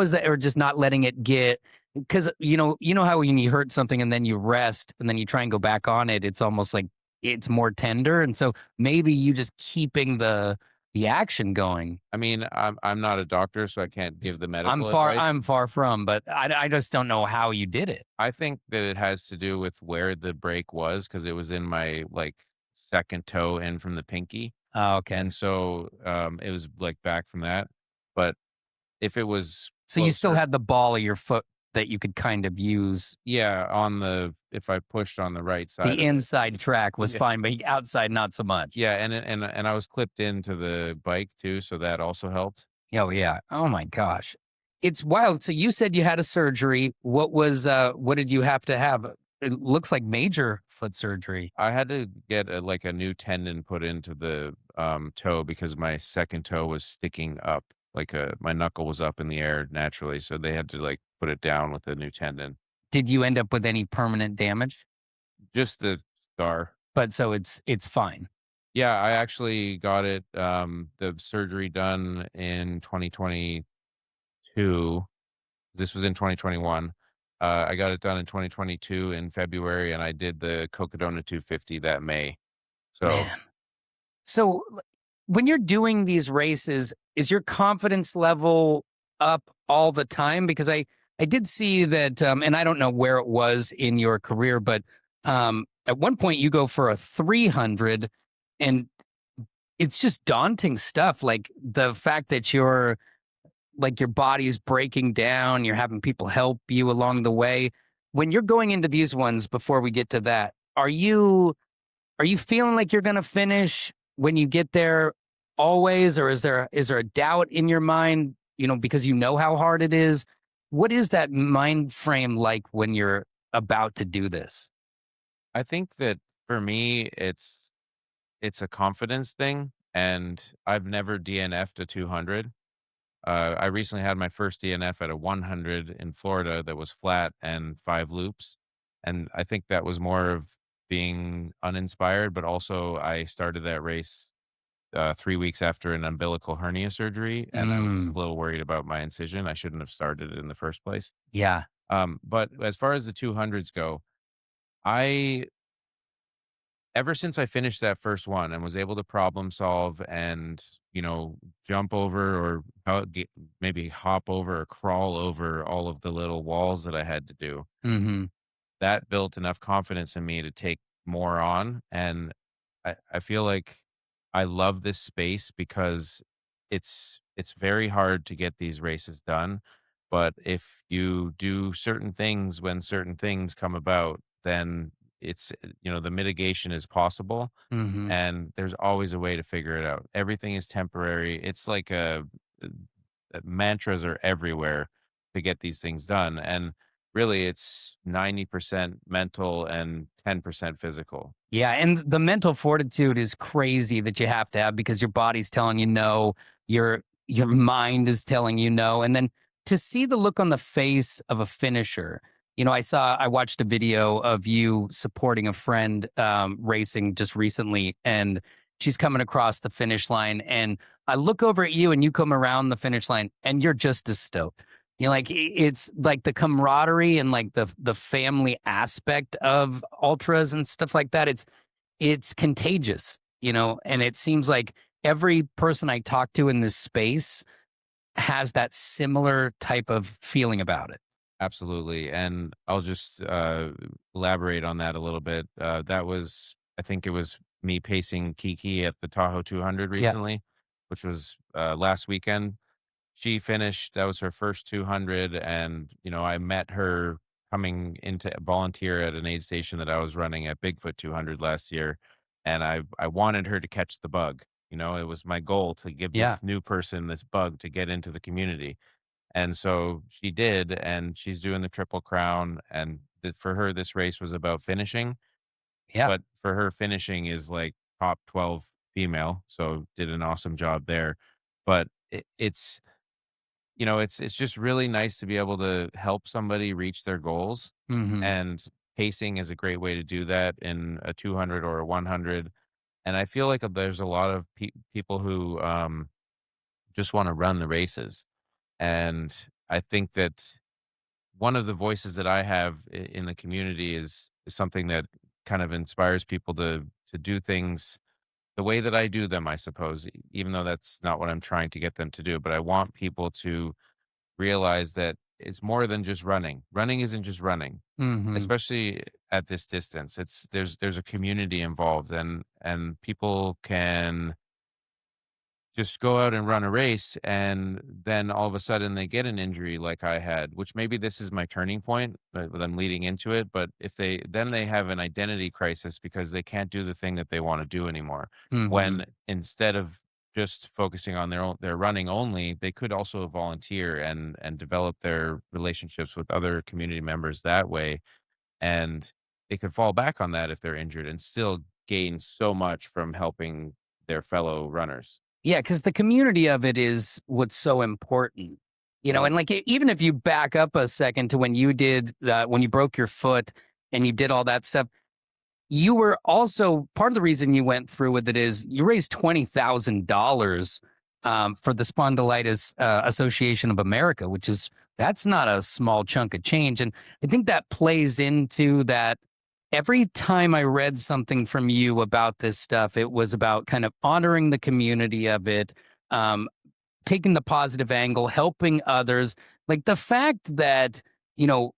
is that, or just not letting it get? Because you know how when you hurt something and then you rest and then you try and go back on it, it's almost like it's more tender, and so maybe you just keeping the action going.
I mean, I'm not a doctor, so I can't give the
I'm
medical
far
advice.
I'm far from, but I just don't know how you did it.
I think that it has to do with where the break was because it was in my, like, 2nd toe in from the pinky,
Oh, okay.
and so, it was, like, back from that, but if it was
So you still
closer.
had the ball of your foot that you could kind of use.
Yeah, on the if I pushed on the right side
The
of it.
inside track was
Yeah.
fine, but outside not so much.
Yeah, and I was clipped into the bike too, so that also helped.
Oh, yeah. Oh my gosh. It's wild. So you said you had a surgery. What did you have to have? It looks like major foot surgery.
I had to get like a new tendon put into the toe because my 2nd toe was sticking up, like my knuckle was up in the air naturally, so they had to like put it down with a new tendon.
Did you end up with any permanent damage?
Just the scar.
But so it's fine.
Yeah, I actually got it the surgery done in 2022. This was in 2021. I got it done in 2022 in February, and I did the Cocodona 250 that May. So,
Man. So when you're doing these races, is your confidence level up all the time? Because I did see that, and I don't know where it was in your career, but at one point you go for a 300, and it's just daunting stuff. Like the fact that your body's breaking down, you're having people help you along the way. When you're going into these ones, before we get to that, are you feeling like you're going to finish when you get there always, or is there a doubt in your mind, because you know how hard it is? What is that mind frame like when you're about to do this?
I think that for me, it's a confidence thing, and I've never DNF'd a 200. I recently had my first DNF at a 100 in Florida that was flat and 5 loops, and I think that was more of being uninspired, but also I started that race, 3 weeks after an umbilical hernia surgery, and I was
Mm,
a little worried about my incision. I shouldn't have started it in the first place.
yeah.
But as far as the 200s go, I ever since I finished that first one and was able to problem solve and, jump over or maybe hop over or crawl over all of the little walls that I had to do,
Hmm.
that built enough confidence in me to take more on. And I feel like I love this space because it's very hard to get these races done, but if you do certain things when certain things come about, then the mitigation is possible,
Hmm.
and there's always a way to figure it out. Everything is temporary. It's like uh, mantras are everywhere to get these things done, and really it's 90% mental and 10% physical.
Yeah, and the mental fortitude is crazy that you have to have because your body's telling you no, your mind is telling you no, and then to see the look on the face of a finisher. I watched a video of you supporting a friend racing just recently, and she's coming across the finish line, and I look over at you, and you come around the finish line, and you're just as stoked. It's like the camaraderie and like the family aspect of ultras and stuff like that. It's contagious, and it seems like every person I talk to in this space has that similar type of feeling about it.
Absolutely, and I'll just, elaborate on that a little bit. That was I think it was me pacing Kiki at the Tahoe 200
Yeah,
recently, which was, last weekend. She finished that was her first 200, and, I met her coming in to volunteer at an aid station that I was running at Bigfoot 200 last year, and I wanted her to catch the bug. It was my goal to give
yeah,
this new person this bug to get into the community. And so she did, and she's doing the Triple Crown, and for her, this race was about finishing,
yeah.
but for her, finishing is like top 12 female, so did an awesome job there. But it's just really nice to be able to help somebody reach their goals,
Hmm.
and pacing is a great way to do that in a 200 or a 100. And I feel like there's a lot of people who just want to run the races, and I think that one of the voices that I have in the community is something that kind of inspires people to do things the way that I do them, I suppose, even though that's not what I'm trying to get them to do. But I want people to realize that it's more than just running. Running isn't just running,
Hmm.
especially at this distance. There's a community involved, and people can just go out and run a race, and then all of a sudden they get an injury like I had, which maybe this is my turning point, but I'm leading into it. But if they have an identity crisis because they can't do the thing that they want to do anymore.
Hmm.
When instead of just focusing on their running only, they could also volunteer and develop their relationships with other community members that way. And they could fall back on that if they're injured and still gain so much from helping their fellow runners.
Yeah, because the community of it is what's so important. And like even if you back up a second to when you broke your foot and you did all that stuff, you were also part of the reason you went through with it is you raised $20,000 for the Spondylitis Association of America, that's not a small chunk of change. And I think that plays into that. Every time I read something from you about this stuff, it was about kind of honoring the community of it, um, taking the positive angle, helping others. Like the fact that, you know,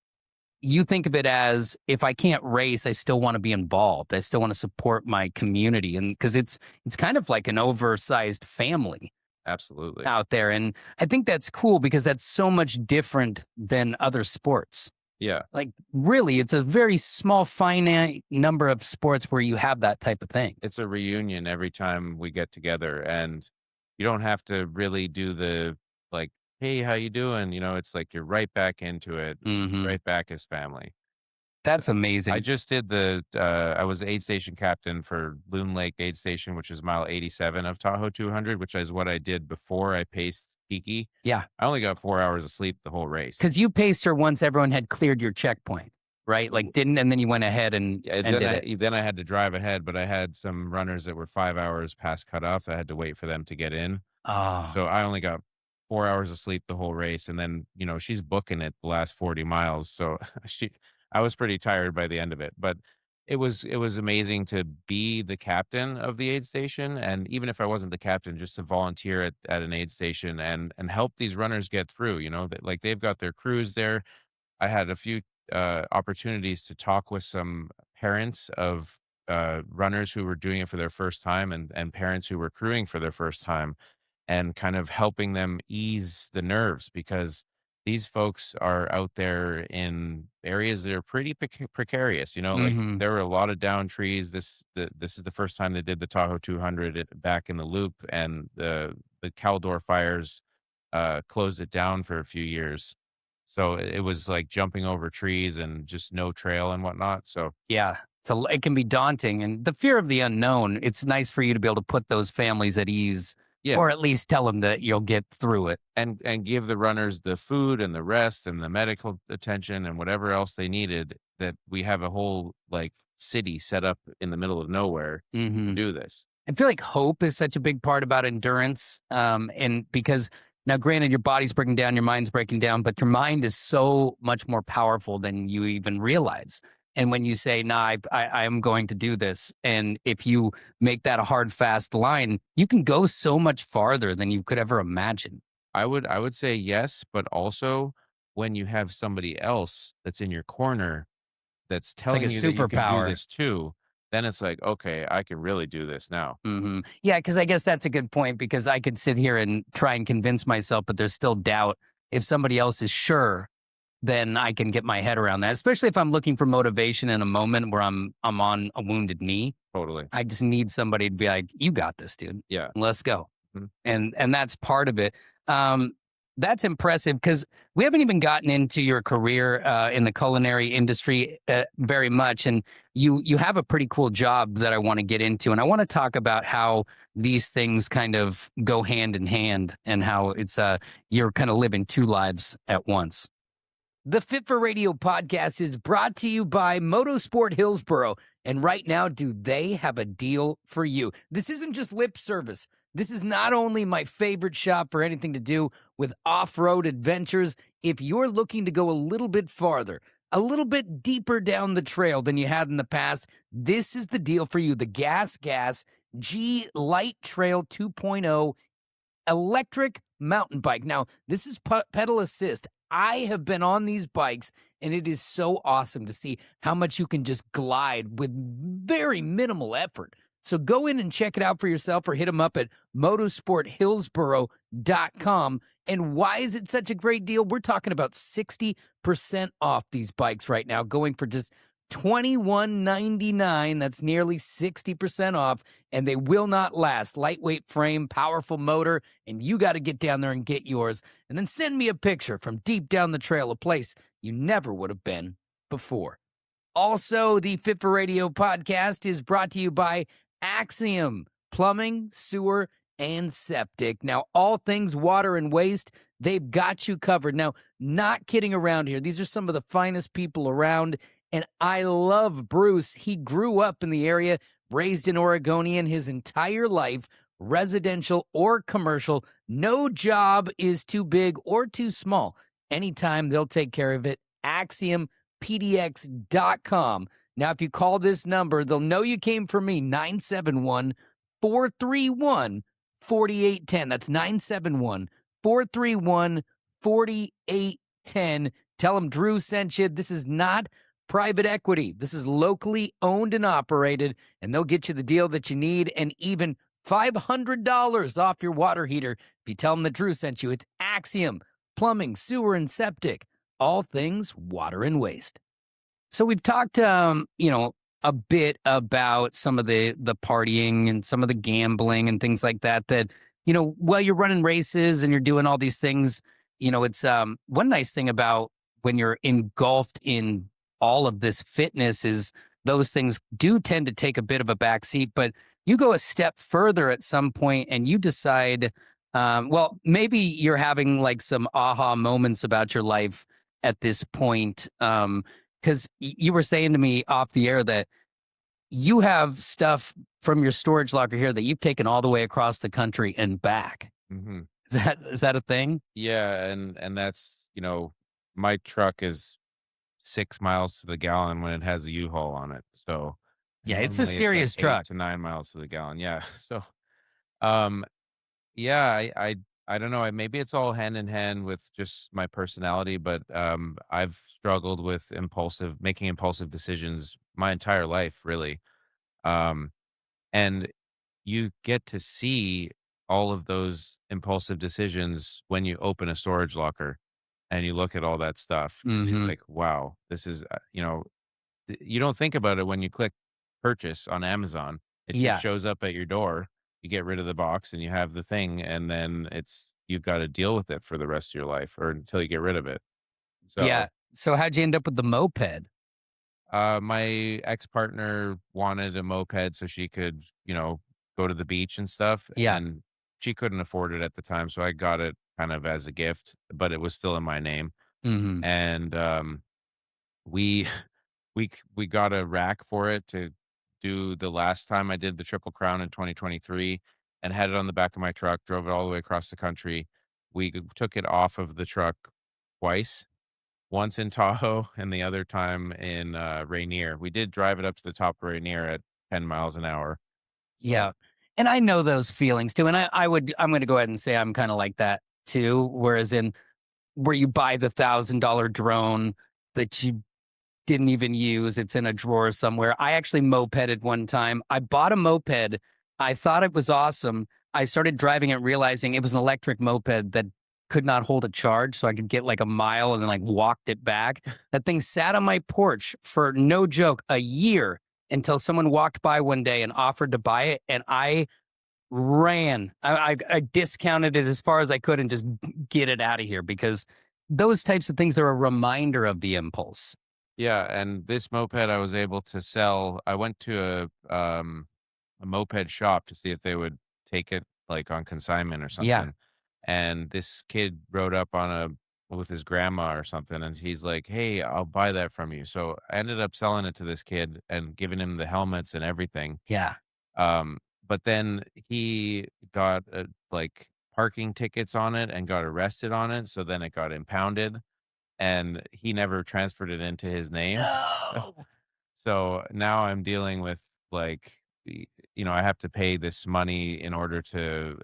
you think of it as if I can't race, I still want to be involved. I still want to support my community, and because it's kind of like an oversized family
Absolutely.
out there, and I think that's cool because that's so much different than other sports.
Yeah.
Like really, it's a very small finite number of sports where you have that type of thing.
It's a reunion every time we get together, and you don't have to really do the, like, "Hey, how you doing?" It's like you're right back into it,
Hmm.
right back as family.
That's
I
amazing.
just did I was aid station captain for Loon Lake Aid Station, which is mile 87 of Tahoe 200, which is what I did before I paced Kiki.
Yeah,
I only got 4 hours of sleep the whole race.
because you paced her once everyone had cleared your checkpoint, right? Like didn't, and then you went ahead and
Yeah,
and
then
did
I
it.
then I had to drive ahead, but I had some runners that were 5 hours past cutoff. I had to wait for them to get in.
Oh,
So I only got 4 hours of sleep the whole race, and then, she's booking it the last 40 miles, so I was pretty tired by the end of it, but it was amazing to be the captain of the aid station, and even if I wasn't the captain, just to volunteer at an aid station and help these runners get through, that, like, they've got their crews there. I had a few, opportunities to talk with some parents of runners who were doing it for their first time and parents who were crewing for their first time and kind of helping them ease the nerves because these folks are out there in areas that are pretty precarious. You know, like
Hmm.
there were a lot of down trees. This is the first time they did the Tahoe 200 back in the loop, and the Caldor fires closed it down for a few years. So it was like jumping over trees and just no trail and whatnot. So
Yeah. So it can be daunting, and the fear of the unknown. It's nice for you to be able to put those families at ease,
yeah,
or at least tell them that you'll get through it.
and give the runners the food and the rest and the medical attention and whatever else they needed, that we have a whole, like, city set up in the middle of nowhere to
Hmm.
do this.
I feel like hope is such a big part about endurance. And because now, granted, your body's breaking down, your mind's breaking down, but your mind is so much more powerful than you even realize. And when you say, nah, I am going to do this. And if you make that a hard, fast line, you can go so much farther than you could ever imagine.
I would say yes, but also when you have somebody else that's in your corner that's
It's like a
telling you that you can do
superpower.
this too, then it's like, "Okay, I can really do this now."
Yeah, because I guess that's a good point because I could sit here and try and convince myself, but there's still doubt. If somebody else is sure, then I can get my head around that, especially if I'm looking for motivation in a moment where I'm on a wounded knee.
Totally.
I just need somebody to be like, "You got this, dude.
Yeah.
Let's go."
Mhm.
And that's part of it. Um, that's impressive because we haven't even gotten into your career in the culinary industry very much, and you have a pretty cool job that I want to get into, and I want to talk about how these things kind of go hand in hand, and how it's you're kind of living two lives at once. The Fit for Radio podcast is brought to you by Motorsport Hillsboro. And right now, do they have a deal for you? This isn't just lip service. This is not only my favorite shop for anything to do with off road adventures. If you're looking to go a little bit farther, a little bit deeper down the trail than you had in the past, this is the deal for you. The Gas G Light Trail 2.0 electric mountain bike. Now, this is pedal assist. I have been on these bikes, and it is so awesome to see how much you can just glide with very minimal effort. So go in and check it out for yourself or hit them up at motorsporthillsboro.com. And why is it such a great deal? We're talking about 60% off these bikes right now, going for just $21.99. That's nearly 60% off, and they will not last. Lightweight frame, powerful motor, and you got to get down there and get yours. And then send me a picture from deep down the trail, a place you never would have been before. Also, the Fit for Radio podcast is brought to you by Axiom Plumbing, Sewer, and Septic. Now, all things water and waste, they've got you covered. Now, not kidding around here. These are some of the finest people around, and I love Bruce. He grew up in the area, raised an Oregonian his entire life, residential or commercial. No job is too big or too small. Anytime they'll take care of it. AxiomPDX.com. Now, if you call this number, they'll know you came from me. 971-431-4810. That's 971-431-4810. Tell them Drew sent you. This is not private equity. This is locally owned and operated, and they'll get you the deal that you need and even $500 off your water heater if you tell them that Drew sent you. It's Axiom Plumbing, Sewer, and Septic. All things water and waste. So we've talked, a bit about some of the partying and some of the gambling and things like that. While you're running races and you're doing all these things, it's one nice thing about when you're engulfed in all of this fitness is those things do tend to take a bit of a backseat. But you go a step further at some point and you decide, well, maybe you're having like some aha moments about your life at this point. Because you were saying to me off the air that you have stuff from your storage locker here that you've taken all the way across the country and back.
Mhm.
Is that a thing?
Yeah, and that's, my truck is 6 miles to the gallon when it has a U-Haul on it, so
Yeah, it's a
normally it's like
serious
8
truck.
to 9 miles to the gallon, yeah, so, um, yeah, I don't know, maybe it's all hand in hand with just my personality, but, I've struggled with making impulsive decisions my entire life, really. Um, and you get to see all of those impulsive decisions when you open a storage locker and you look at all that stuff. And you're
Mhm.
like, wow, this is, you don't think about it when you click purchase on Amazon. It just
Yeah.
shows up at your door. You get rid of the box and you have the thing, and then you've got to deal with it for the rest of your life or until you get rid of it.
Yeah.
So,
So how'd you end up with the moped?
my ex-partner wanted a moped so she could, go to the beach and stuff,
Yeah.
and she couldn't afford it at the time, so I got it kind of as a gift, but it was still in my name.
Mhm.
And, we we got a rack for it to do the last time I did the Triple Crown in 2023 and had it on the back of my truck, drove it all the way across the country. Took it off of the truck twice, once in Tahoe and the other time in, Rainier. We did drive it up to the top of Rainier at 10 miles an hour. So
Yeah. And I know those feelings too. And I'm gonna go ahead and say I'm kinda like that too. Whereas in where you buy the $1,000 drone that you didn't even use. It's in a drawer somewhere. I actually mopeded one time. I bought a moped. I thought it was awesome. I started driving it, realizing it was an electric moped that could not hold a charge. So I could get like a mile and then like walked it back. That thing sat on my porch for no joke, a year until someone walked by one day and offered to buy it. And I ran. I discounted it as far as I could and just get it out of here because those types of things are a reminder of the impulse.
yeah, and this moped I was able to sell. I went to a moped shop to see if they would take it, like, on consignment or
Yeah.
something, and this kid rode up on a with his grandma or something, and he's like, "Hey, I'll buy that from you." So, I ended up selling it to this kid and giving him the helmets and everything,
Yeah.
but then he got, like, parking tickets on it and got arrested on it, so then it got impounded, and he never transferred it into his name.
No.
So now I'm dealing with like, I have to pay this money in order to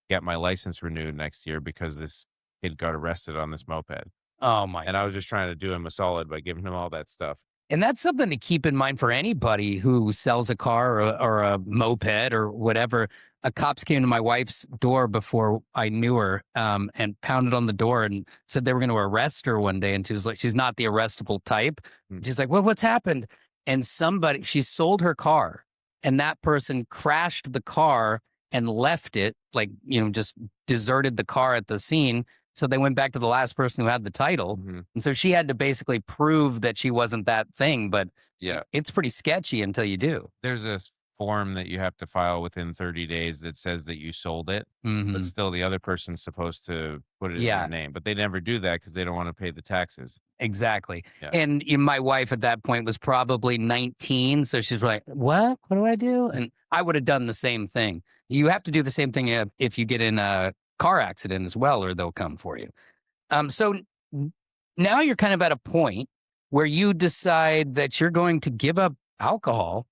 get my license renewed next year because this kid got arrested on this moped.
Oh my
And I
god.
was just trying to do him a solid by giving him all that stuff.
And that's something to keep in mind for anybody who sells a car or a moped or whatever. Cops came to my wife's door before I knew her, and pounded on the door and said they were going to arrest her one day. And she was like, she's not the arrestable type.
Mm.
She's like, well, what's happened? And she sold her car, and that person crashed the car and left it, like, just deserted the car at the scene. So they went back to the last person who had the title.
Hmm.
And so she had to basically prove that she wasn't that thing, but
Yeah.
it's pretty sketchy until you do.
There's a form that you have to file within 30 days that says that you sold it, but
Mhm.
still the other person's supposed to put it in their
Yeah,
name, but they never do that because they don't want to pay the taxes.
exactly.
Yeah.
And my wife at that point was probably 19, so she's like, "What? What do I do?" And I would have done the same thing. You have to do the same thing if you get in a car accident as well, or they'll come for you. So n- now you're kind of at a point where you decide that you're going to give up alcohol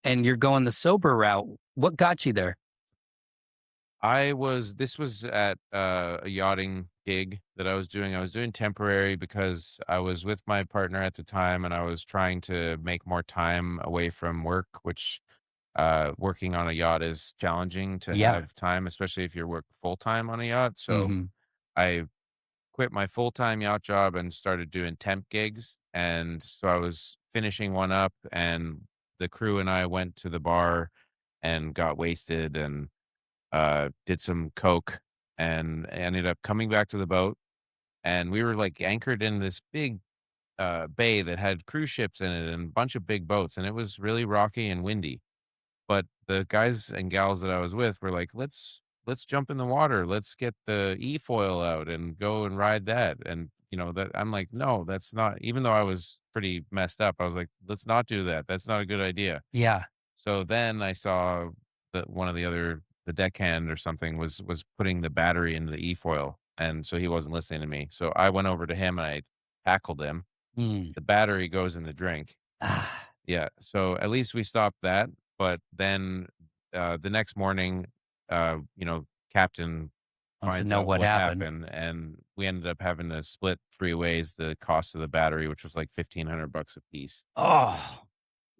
and you're going the sober route. What got you there?
This was at a yachting gig that I was doing. I was doing temporary because I was with my partner at the time and I was trying to make more time away from work, which working on a yacht is challenging to
Yeah.
have time, especially if you're work full time on a yacht. So
Hmm.
I quit my full time yacht job and started doing temp gigs. And so I was finishing one up, and the crew and I went to the bar and got wasted and did some coke and ended up coming back to the boat. And we were like anchored in this big bay that had cruise ships in it and a bunch of big boats. And it was really rocky and windy. But the guys and gals that I was with were like, let's jump in the water. Let's get the e-foil out and go and ride that. And that I'm like, no, that's not, even though I was pretty messed up, I was like, let's not do that. That's not a good idea.
Yeah.
So then I saw that one of the deckhand or something was putting the battery into the e-foil, and so he wasn't listening to me. So I went over to him and I tackled him.
Mm.
The battery goes in the drink.
Ah,
Yeah, so at least we stopped that, but then, the next morning, captain
wants to
finds
know
out
what
what
happened.
happened, and we ended up having to split 3 ways the cost of the battery, which was like $1,500 a piece.
Oh,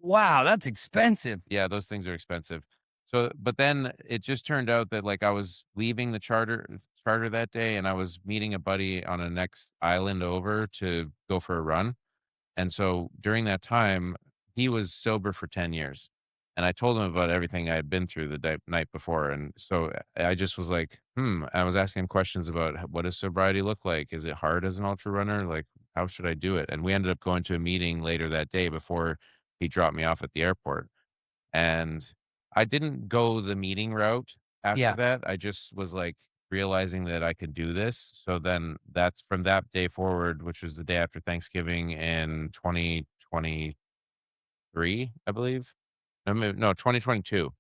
Wow, that's expensive.
Yeah, those things are expensive. So, but then it just turned out that, like, I was leaving the charter that day, and I was meeting a buddy on a next island over to go for a run. And so during that time, he was sober for 10 years. And I told him about everything I had been through the night before. And so I just was like, I was asking him questions about what does sobriety look like? Is it hard as an ultra runner? Like, how should I do it? And we ended up going to a meeting later that day before he dropped me off at the airport. And I didn't go the meeting route after
Yeah.
that. I just was like realizing that I could do this. So then that's from that day forward, which was the day after Thanksgiving in 2023, I believe. No, 2022.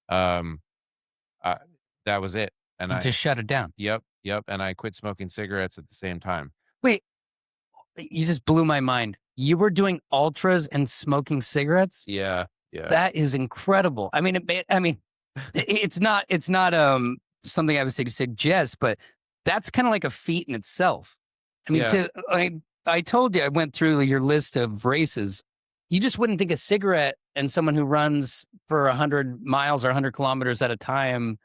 Um, I, that was it. And
You just shut it down.
yep. And I quit smoking cigarettes at the same time.
Wait, you just blew my mind. You were doing ultras and smoking cigarettes?
Yeah. Yeah.
That is incredible. I mean, it's not something I would say to suggest, but that's kind of like a feat in itself. I mean,
Yeah.
I told you I went through your list of races. You just wouldn't think a cigarette and someone who runs for 100 miles or 100 kilometers at a time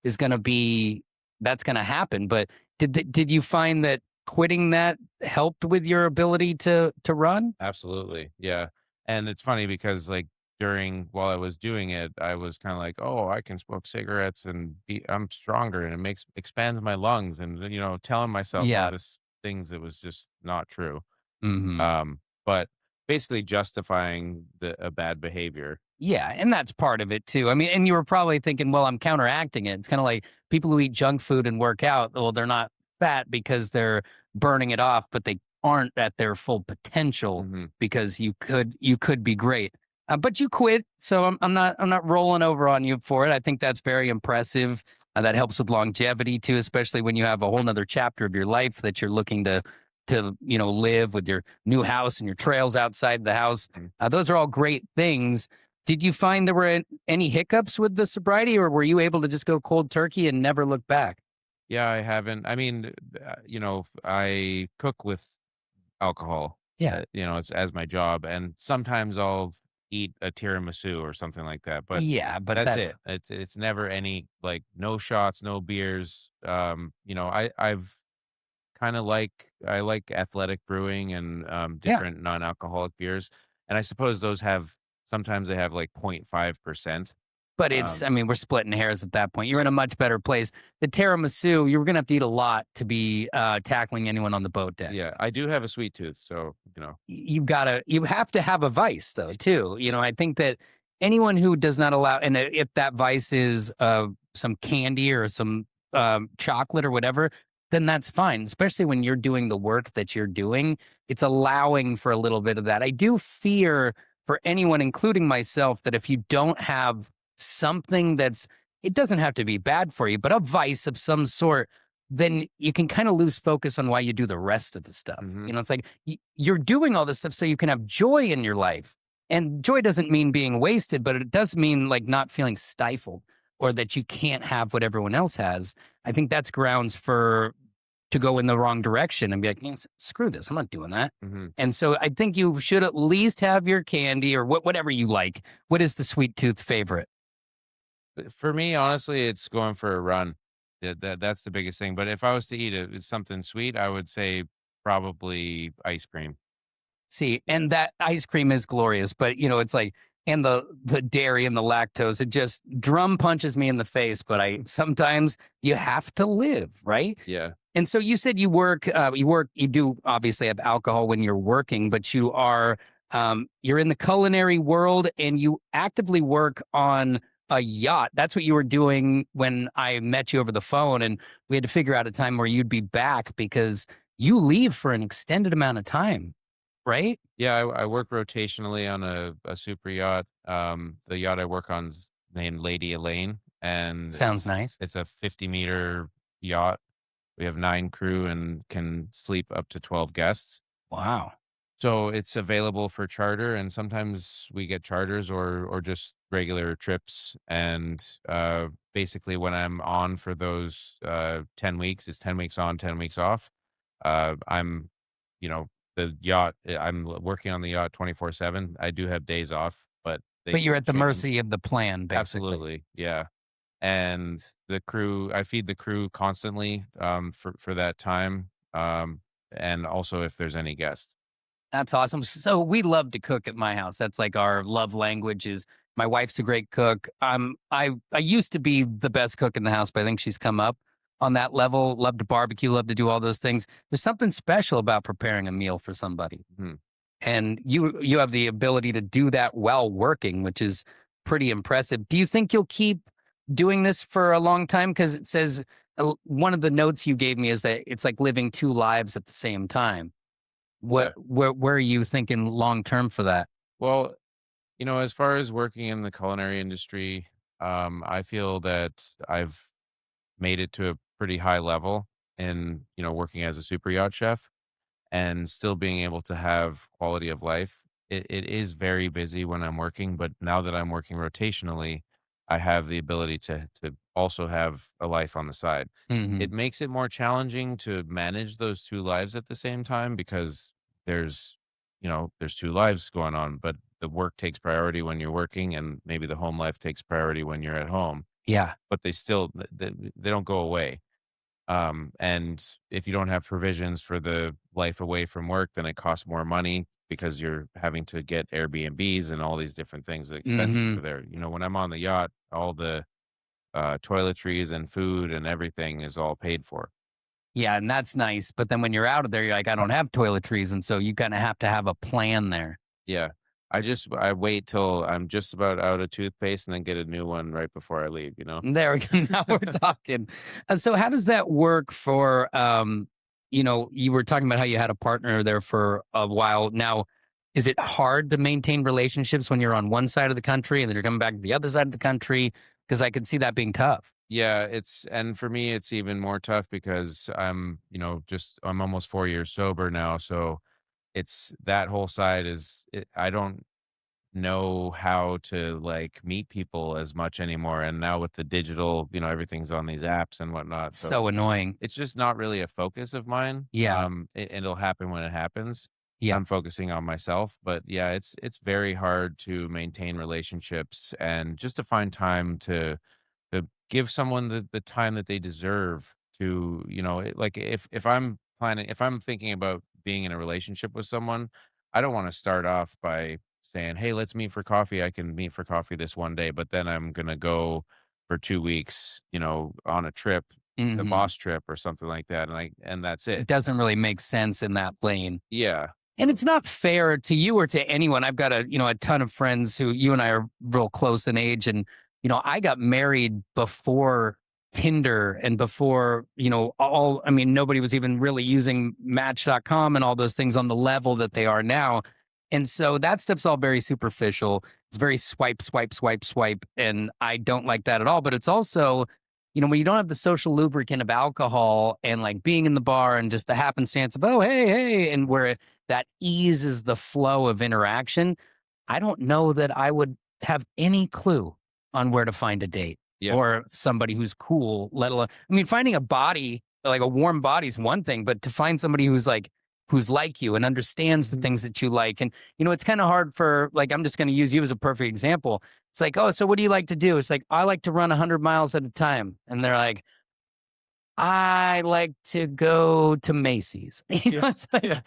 is going to be that's going to happen. But did you find that quitting that helped with your ability to run?
Absolutely. Yeah. And it's funny because, like, while I was doing it, I was kind of like, "Oh, I can smoke cigarettes and I'm stronger and it expands my lungs," and telling myself all
Yeah.
this things that was just not true.
Hmm.
But basically justifying a bad behavior.
Yeah, and that's part of it too. I mean, and you were probably thinking, well, I'm counteracting it. It's kind of like people who eat junk food and work out. Well, they're not fat because they're burning it off, but they aren't at their full potential
Hmm.
because you could be great. But you quit, so I'm not rolling over on you for it. I think that's very impressive. That helps with longevity too, especially when you have a whole nother chapter of your life that you're looking to live with your new house and your trails outside the house. Those are all great things. Did you find there were any hiccups with the sobriety, or were you able to just go cold turkey and never look back?
Yeah, I haven't. I mean, I cook with alcohol.
Yeah.
It's as my job, and sometimes I'll eat a tiramisu or something like that. But
Yeah, but
that's
that's
it. It's never any, like, no shots, no beers. I've kind of I like athletic brewing and
yeah.
different non-alcoholic beers, and I suppose those have sometimes they have like 0.5%.
But
Um,
I mean, we're splitting hairs at that point. You're in a much better place. The tiramisu, you were going to have to eat a lot to be tackling anyone on the boat deck.
yeah, I do have a sweet tooth, so
You have to have a vice though, too. I think that anyone who does not allow, and if that vice is some candy or some chocolate or whatever, then that's fine. Especially when you're doing the work that you're doing, it's allowing for a little bit of that. I do fear for anyone, including myself, that if you don't have something it doesn't have to be bad for you, but a vice of some sort, then you can kind of lose focus on why you do the rest of the stuff.
hmm
It's like you're doing all this stuff so you can have joy in your life. And joy doesn't mean being wasted, but it does mean like not feeling stifled or that you can't have what everyone else has. I think that's grounds for to go in the wrong direction and be like, screw this, I'm not doing that.
hmm
And so I think you should at least have your candy or whatever you like. What is the sweet tooth favorite?
For me, honestly, it's going for a run. That's the biggest thing. But if I was to eat something sweet, I would say probably ice cream.
See, and that ice cream is glorious, but it's like, and the dairy and the lactose, it just drum punches me in the face. But I sometimes you have to live, right?
Yeah.
And so you said you do obviously have alcohol when you're working, but you're in the culinary world and you actively work on a yacht. That's what you were doing when I met you over the phone, and we had to figure out a time where you'd be back because you leave for an extended amount of time, right?
Yeah, I work rotationally on a super yacht. The yacht I work on is named Lady Elaine, and
Sounds
it's
nice.
it's a 50-meter yacht. We have 9 crew and can sleep up to 12 guests.
Wow.
So it's available for charter, and sometimes we get charters or just regular trips. And basically, when I'm on for those 10 weeks, it's 10 weeks on, 10 weeks off. I'm, the yacht. I'm working on the yacht 24/7. I do have days off. they
But you're
can
at the
change.
mercy of the plan, basically.
Absolutely, yeah. And the crew, I feed the crew constantly, for that time, and also if there's any guests.
That's awesome. So we love to cook at my house. That's like our love language is my wife's a great cook. I used to be the best cook in the house, but I think she's come up on that level. Love to barbecue, love to do all those things. There's something special about preparing a meal for somebody.
Mhm.
And you have the ability to do that while working, which is pretty impressive. Do you think you'll keep doing this for a long time? Because it says one of the notes you gave me is that it's like living two lives at the same time.
Yeah.
Where are you thinking long term for that?
Well, as far as working in the culinary industry, I feel that I've made it to a pretty high level in, working as a super yacht chef and still being able to have quality of life. It is very busy when I'm working, but now that I'm working rotationally, I have the ability to also have a life on the side. It
Hmm.
makes it more challenging to manage those two lives at the same time because there's there's two lives going on, but the work takes priority when you're working and maybe the home life takes priority when you're at home,
Yeah.
but they still they don't go away. And if you don't have provisions for the life away from work, then it costs more money because you're having to get Airbnbs and all these different things. The expenses
Hmm.
are there. When I'm on the yacht, all the toiletries and food and everything is all paid for.
Yeah, and that's nice. But then when you're out of there, you're like, I don't have toiletries, and so you kind of have to have a plan there.
Yeah. I wait till I'm just about out of toothpaste and then get a new one right before I leave.
There we go. Now we're talking. So how does that work for you were talking about how you had a partner there for a while. Now, is it hard to maintain relationships when you're on one side of the country and then you're coming back to the other side of the country? Because I could see that being tough.
Yeah, and for me it's even more tough because I'm almost 4 years sober now, so it's that whole side I don't know how to, like, meet people as much anymore, and now with the digital, everything's on these apps and whatnot, so
So annoying.
it's just not really a focus of mine.
Yeah.
It'll happen when it happens.
Yeah.
I'm focusing on myself, but yeah, it's very hard to maintain relationships and just to find time to give someone the time that they deserve to, like, if I'm thinking about being in a relationship with someone, I don't wanna start off by saying, "Hey, let's meet for coffee. I can meet for coffee this one day," but then I'm gonna go for 2 weeks, on a trip, a
Hmm.
boss trip or something like that, and that's
It
it.
doesn't really make sense in that lane.
Yeah.
And it's not fair to you or to anyone. I've got a ton of friends who you and I are real close in age. And, I got married before Tinder and before, nobody was even really using Match.com and all those things on the level that they are now. And so that stuff's all very superficial. It's very swipe, swipe, swipe, swipe. And I don't like that at all. But it's also, when you don't have the social lubricant of alcohol and like being in the bar and just the happenstance of, oh, hey, hey, and where that eases the flow of interaction, I don't know that I would have any clue on where to find a date
Yeah.
or somebody who's cool, let alone, finding a body, like a warm body is one thing, but to find somebody who's like you and understands the things that you like. And, it's kind of hard for, like, I'm just going to use you as a perfect example. It's like, oh, so what do you like to do? It's like, I like to run 100 miles at a time. And they're like, I like to go to Macy's.
Yeah.
It's like,
Yeah.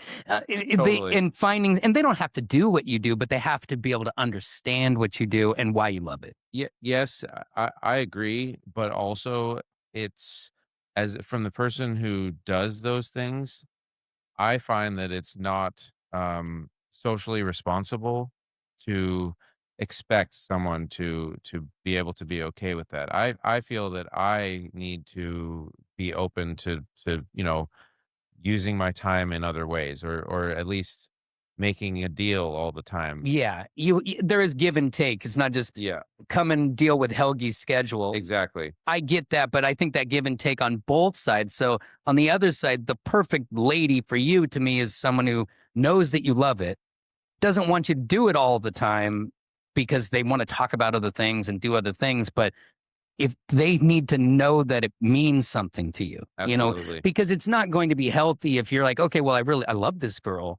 they
Totally.
in finding, and they don't have to do what you do, but they have to be able to understand what you do and why you love it.
Yes, I agree, but also it's as from the person who does those things, I find that it's not, socially responsible to expect someone to be able to be okay with that. I feel that I need to be open to, using my time in other ways or at least making a deal all the time.
Yeah, there is give and take. It's not just
Yeah,
come and deal with Helgi's schedule.
exactly.
I get that, but I think that give and take on both sides. So on the other side, the perfect lady for you to me is someone who knows that you love it, doesn't want you to do it all the time because they want to talk about other things and do other things. But if they need to know that it means something to you,
Absolutely.
because it's not going to be healthy if you're like, okay, well, I love this girl,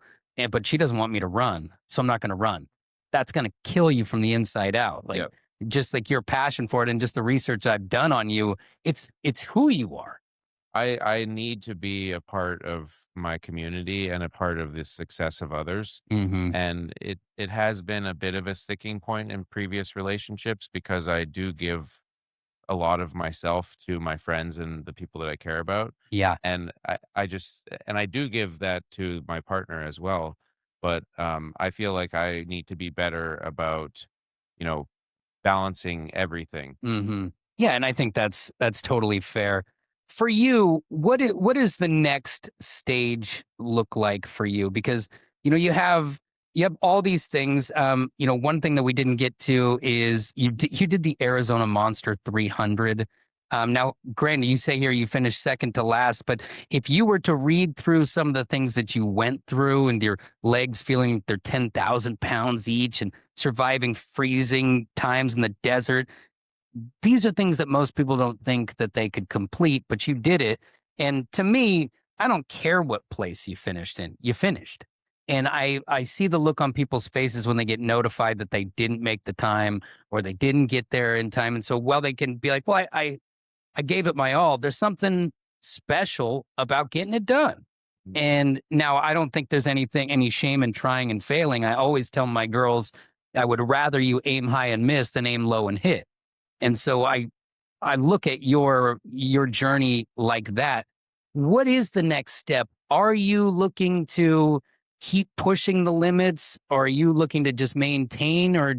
but she doesn't want me to run, so I'm not going to run. that's going to kill you from the inside out. Like
Yep.
just like your passion for it and just the research I've done on you, it's who you are.
I need to be a part of my community and a part of the success of others.
Hmm.
And it has been a bit of a sticking point in previous relationships because I do give a lot of myself to my friends and the people that I care about.
Yeah.
And I do give that to my partner as well. But I feel like I need to be better about, you know, balancing everything.
Yeah, and I think that's totally fair. For you, what does the next stage look like for you? Because you have all these things. One thing that we didn't get to is you did the Arizona Monster 300. Now, granted, you say here you finished second to last, but if you were to read through some of the things that you went through and your legs feeling they're 10,000 pounds each and surviving freezing times in the desert, these are things that most people don't think that they could complete, but you did it. And to me, I don't care what place you finished in, you finished. And I see the look on people's faces when they get notified that they didn't make the time or they didn't get there in time. And so while they can be like, well, I gave it my all, there's something special about getting it done.
Mm.
And now I don't think there's any shame in trying and failing. I always tell my girls, I would rather you aim high and miss than aim low and hit. And so I look at your journey like that. What is the next step? Are you looking to keep pushing the limits? Or are you looking to just maintain? Or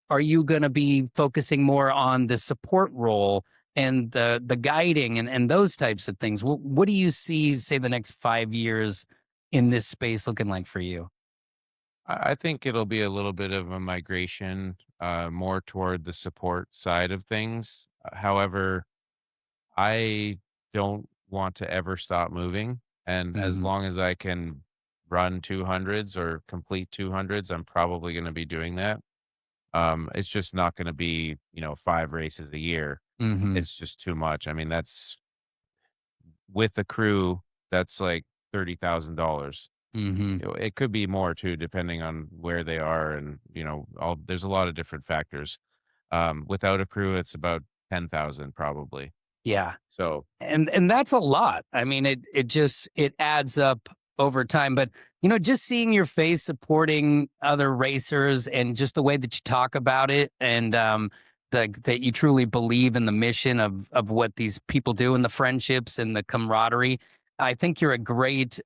are you going to be focusing more on the support role and the guiding and those types of things? What do you see, say, the next 5 years in this space looking like for you?
I think it'll be a little bit of a migration, more toward the support side of things. However, I don't want to ever stop moving. And as
Hmm.
long as I can run 200s or complete 200s, I'm probably going to be doing that. It's just not going to be, 5 races a year.
Hmm.
It's just too much. I mean, that's with the crew, that's like $30,000.
Hmm.
It could be more too, depending on where they are, and all there's a lot of different factors. Without a crew, it's about 10,000 probably.
Yeah.
So
And that's a lot. I mean, it adds up over time. But just seeing your face supporting other racers and just the way that you talk about it, and that you truly believe in the mission of what these people do and the friendships and the camaraderie. I think you're a great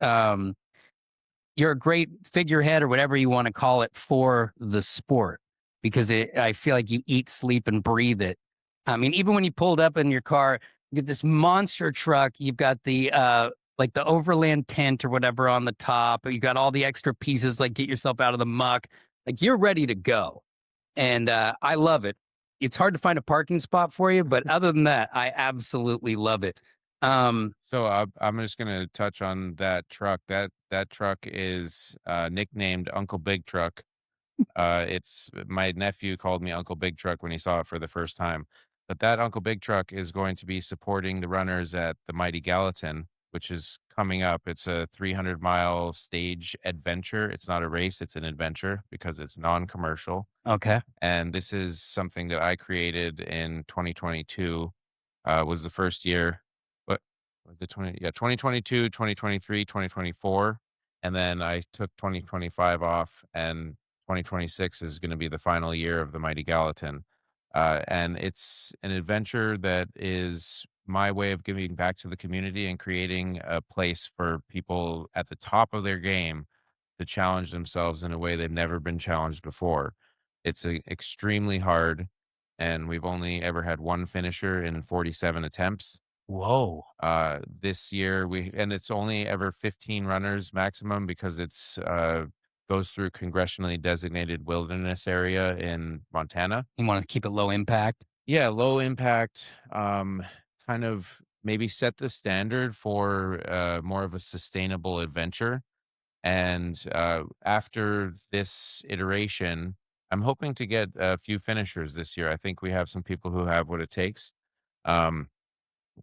figurehead or whatever you want to call it for the sport, because I feel like you eat, sleep, and breathe it. I mean, even when you pulled up in your car, you get this monster truck. You've got the like the overland tent or whatever on the top. You got all the extra pieces, like get yourself out of the muck. Like you're ready to go, and I love it. It's hard to find a parking spot for you, but other than that, I absolutely love it. Um,
I'm just gonna touch on that truck. That truck is nicknamed Uncle Big Truck. It's my nephew called me Uncle Big Truck when he saw it for the first time. But that Uncle Big Truck is going to be supporting the runners at the Mighty Gallatin, which is coming up. It's a 300-mile stage adventure. It's not a race, it's an adventure because it's non-commercial.
okay.
And this is something that I created in 2022, was the first year. What the 2022, 2023, 2024, and then I took 2025 off, and 2026 is gonna be the final year of the Mighty Gallatin. And it's an adventure that is my way of giving back to the community and creating a place for people at the top of their game to challenge themselves in a way they've never been challenged before. It's extremely hard, and we've only ever had one finisher in 47 attempts.
Whoa.
This year and it's only ever 15 runners maximum because it's goes through congressionally designated wilderness area in Montana.
You want to keep it low impact?
Yeah, low impact, kind of maybe set the standard for more of a sustainable adventure. And after this iteration, I'm hoping to get a few finishers this year. I think we have some people who have what it takes. Um,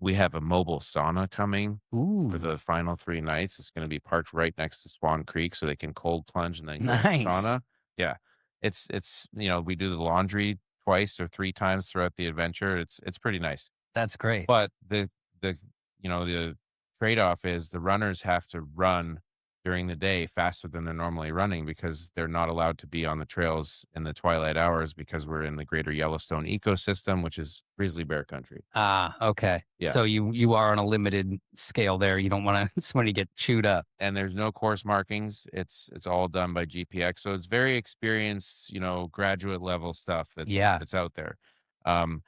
we have a mobile sauna coming for
Ooh,
the final 3 nights. It's gonna be parked right next to Swan Creek so they can cold plunge and then go in the
nice.
sauna. Yeah. we do the laundry twice or 3 times throughout the adventure. It's pretty nice.
That's great.
But the the trade-off is the runners have to run during the day faster than they're normally running because they're not allowed to be on the trails in the twilight hours because we're in the greater Yellowstone ecosystem, which is grizzly bear country.
Ah, okay.
Yeah.
So you are on a limited scale there. You don't want to somebody get chewed up.
And there's no course markings. It's all done by GPX. So it's very experienced, graduate level stuff
Yeah.
that's out there. Um,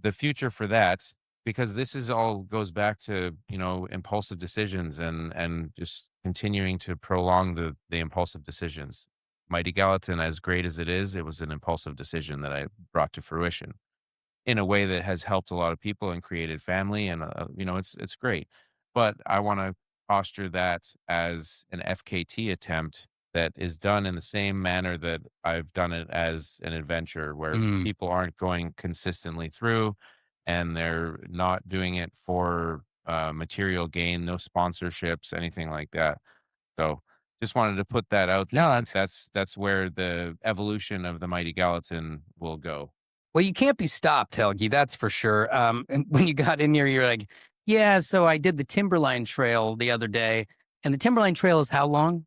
the future for that, because this is all goes back to, impulsive decisions and just continuing to prolong the impulsive decisions. Mighty Gallatin, as great as it was an impulsive decision that I brought to fruition in a way that has helped a lot of people and created family and, it's great. But I wanna posture that as an FKT attempt that is done in the same manner that I've done it as an adventure, where
Mm.
people aren't going consistently through, and they're not doing it for, material gain, no sponsorships, anything like that. So, just wanted to put that out there.
No,
I think
that's
that's where the evolution of the Mighty Gallatin will go.
well, you can't be stopped, Helgi, that's for sure. And when you got in here, you're like, yeah, so I did the Timberline Trail the other day. And the Timberline Trail is how long?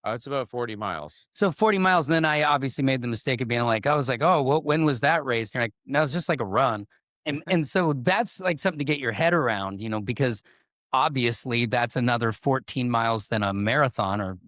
It's about 40 miles.
So 40 miles. And then I obviously made the mistake of being like, I was like, oh, when was that race? And you're like, no, it's just like a run. And so that's like something to get your head around, because obviously that's another 14 miles than a marathon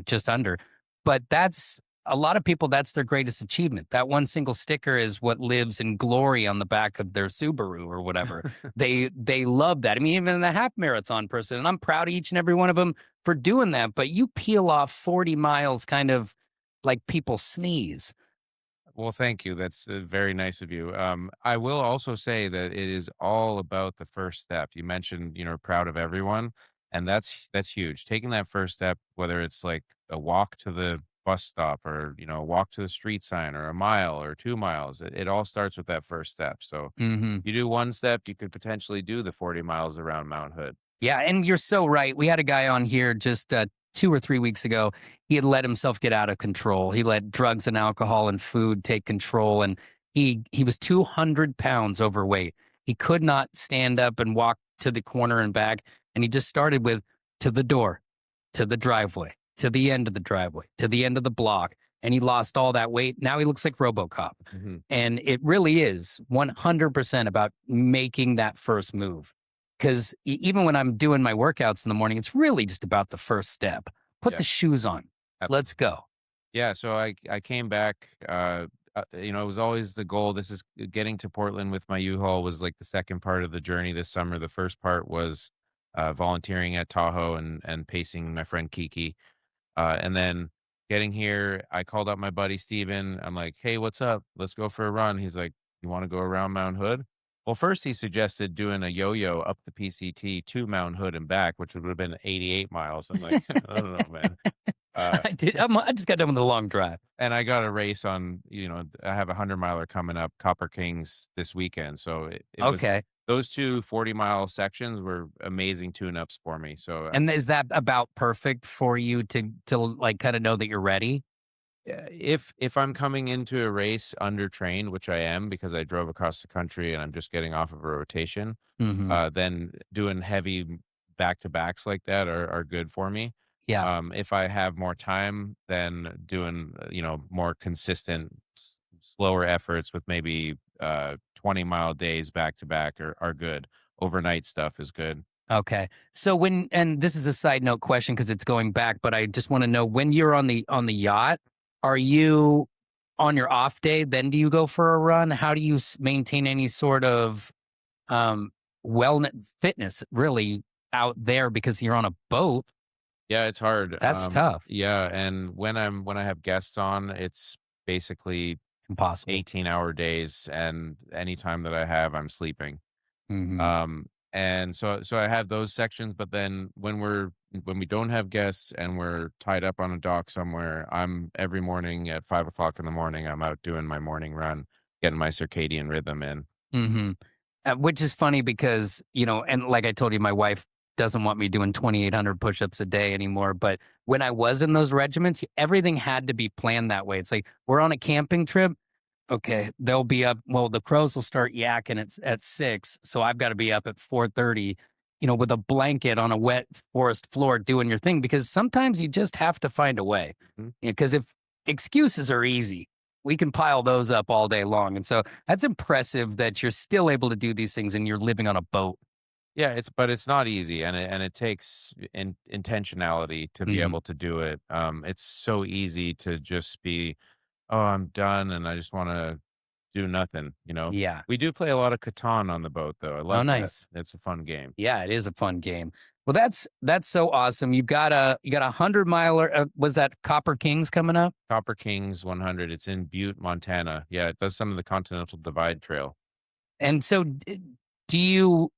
just under. But that's a lot of people, that's their greatest achievement. That one single sticker is what lives in glory on the back of their Subaru or whatever. They love that. I mean, even the half marathon person, and I'm proud of each and every one of them for doing that. But you peel off 40 miles kind of like people sneeze.
Well, thank you. That's very nice of you. I will also say that it is all about the first step. You mentioned, proud of everyone, and that's huge. Taking that first step, whether it's like a walk to the bus stop or a walk to the street sign or a mile or 2 miles, it all starts with that first step. So
Hmm.
you do one step, you could potentially do the 40 miles around Mount Hood.
Yeah, and you're so right. We had a guy on here just 2 or 3 weeks ago. He had let himself get out of control. He let drugs and alcohol and food take control, and he was 200 pounds overweight. He could not stand up and walk to the corner and back, and he just started with to the door, to the driveway, to the end of the driveway, to the end of the block, and he lost all that weight. Now he looks like RoboCop,
Hmm.
and it really is 100% about making that first move. Because even when I'm doing my workouts in the morning, it's really just about the first step. Put
Yeah.
the shoes on. Let's go.
Yeah, so I came back, it was always the goal. This is getting to Portland with my U-Haul was like the second part of the journey this summer. The first part was volunteering at Tahoe and pacing my friend Kiki. And then getting here, I called up my buddy Steven. I'm like, "Hey, what's up? Let's go for a run." He's like, "You want to go around Mount Hood?" Well, first he suggested doing a yo-yo up the PCT to Mount Hood and back, which would have been 88 miles. I'm like, I don't know, man. Uh,
I just got done with a long drive.
and I got a race on, I have a 100 miler coming up, Copper Kings this weekend. So it was
Okay.
those two 40-mile sections were amazing tune-ups for me. So
And is that about perfect for you to like kind of know that you're ready?
if I'm coming into a race undertrained, which I am because I drove across the country and I'm just getting off of a rotation,
Hmm.
then doing heavy back to backs like that are good for me.
Yeah.
If I have more time, then doing more consistent, slower efforts with maybe 20-mile days back to back are good. Overnight stuff is good.
Okay. So and this is a side note question because it's going back, but I just want to know when you're on the yacht, are you on your off day? Then do you go for a run? How do you maintain any sort of um wellness fitness really out there because you're on a boat?
Yeah, it's hard.
That's tough.
Yeah, and when I have guests on, it's basically
Impossible.
18-hour days, and any time that I have, I'm sleeping.
Hmm.
And so I have those sections, but then when we don't have guests and we're tied up on a dock somewhere, I'm every morning at 5 o'clock in the morning, I'm out doing my morning run, getting my circadian rhythm in.
Hmm. Which is funny because and like I told you, my wife doesn't want me doing 2,800 push-ups a day anymore. But when I was in those regiments, everything had to be planned that way. It's like we're on a camping trip. Okay, they'll be up. Well, the crows will start yakking at 6, so I've got to be up at 4:30. With a blanket on a wet forest floor doing your thing because sometimes you just have to find a way.
Mhm.
Because if excuses are easy, we can pile those up all day long. And so that's impressive that you're still able to do these things and you're living on a boat.
Yeah, but it's not easy, and it takes intentionality to be
Mhm.
able to do it. It's so easy to just be, "Oh, I'm done, and I just wanna do nothing," you know?
Yeah.
We do play a lot of Catan on the boat, though. I
Oh,
love that.
nice.
It's a fun game.
Yeah, it is a fun game. Well, that's so awesome. You got a 100 miler. Was that Copper Kings coming up?
Copper Kings 100, it's in Butte, Montana. Yeah, it does some of the Continental Divide Trail.
And so, do you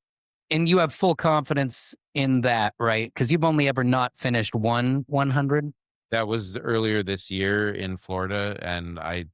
and you have full confidence in that, right? Because you've only ever not finished one 100.
That was earlier this year in Florida, and I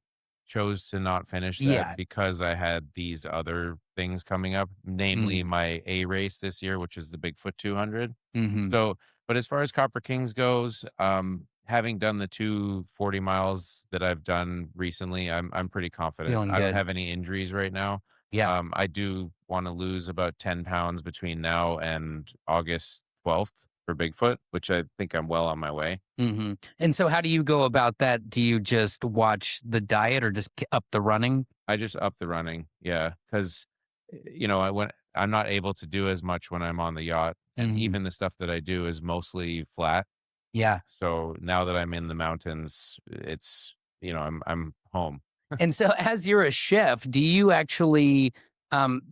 chose to not finish that
Yeah.
because I had these other things coming up, namely
Mm,
my A race this year, which is the Bigfoot 200.
hmm.
So, but as far as Copper Kings goes, having done the 240 miles that I've done recently, I'm pretty confident.
Feeling
I don't
good.
have any injuries right now.
Yeah.
I do want to lose about 10 pounds between now and August 12th for Bigfoot, which I think I'm well on my way.
And so, how do you go about that? Do you just watch the diet or just up the running?
I just up the running, yeah, because I'm not able to do as much when I'm on the yacht, and
Hmm.
even the stuff that I do is mostly flat.
Yeah.
So now that I'm in the mountains, I'm home.
And so, as you're a chef, do you actually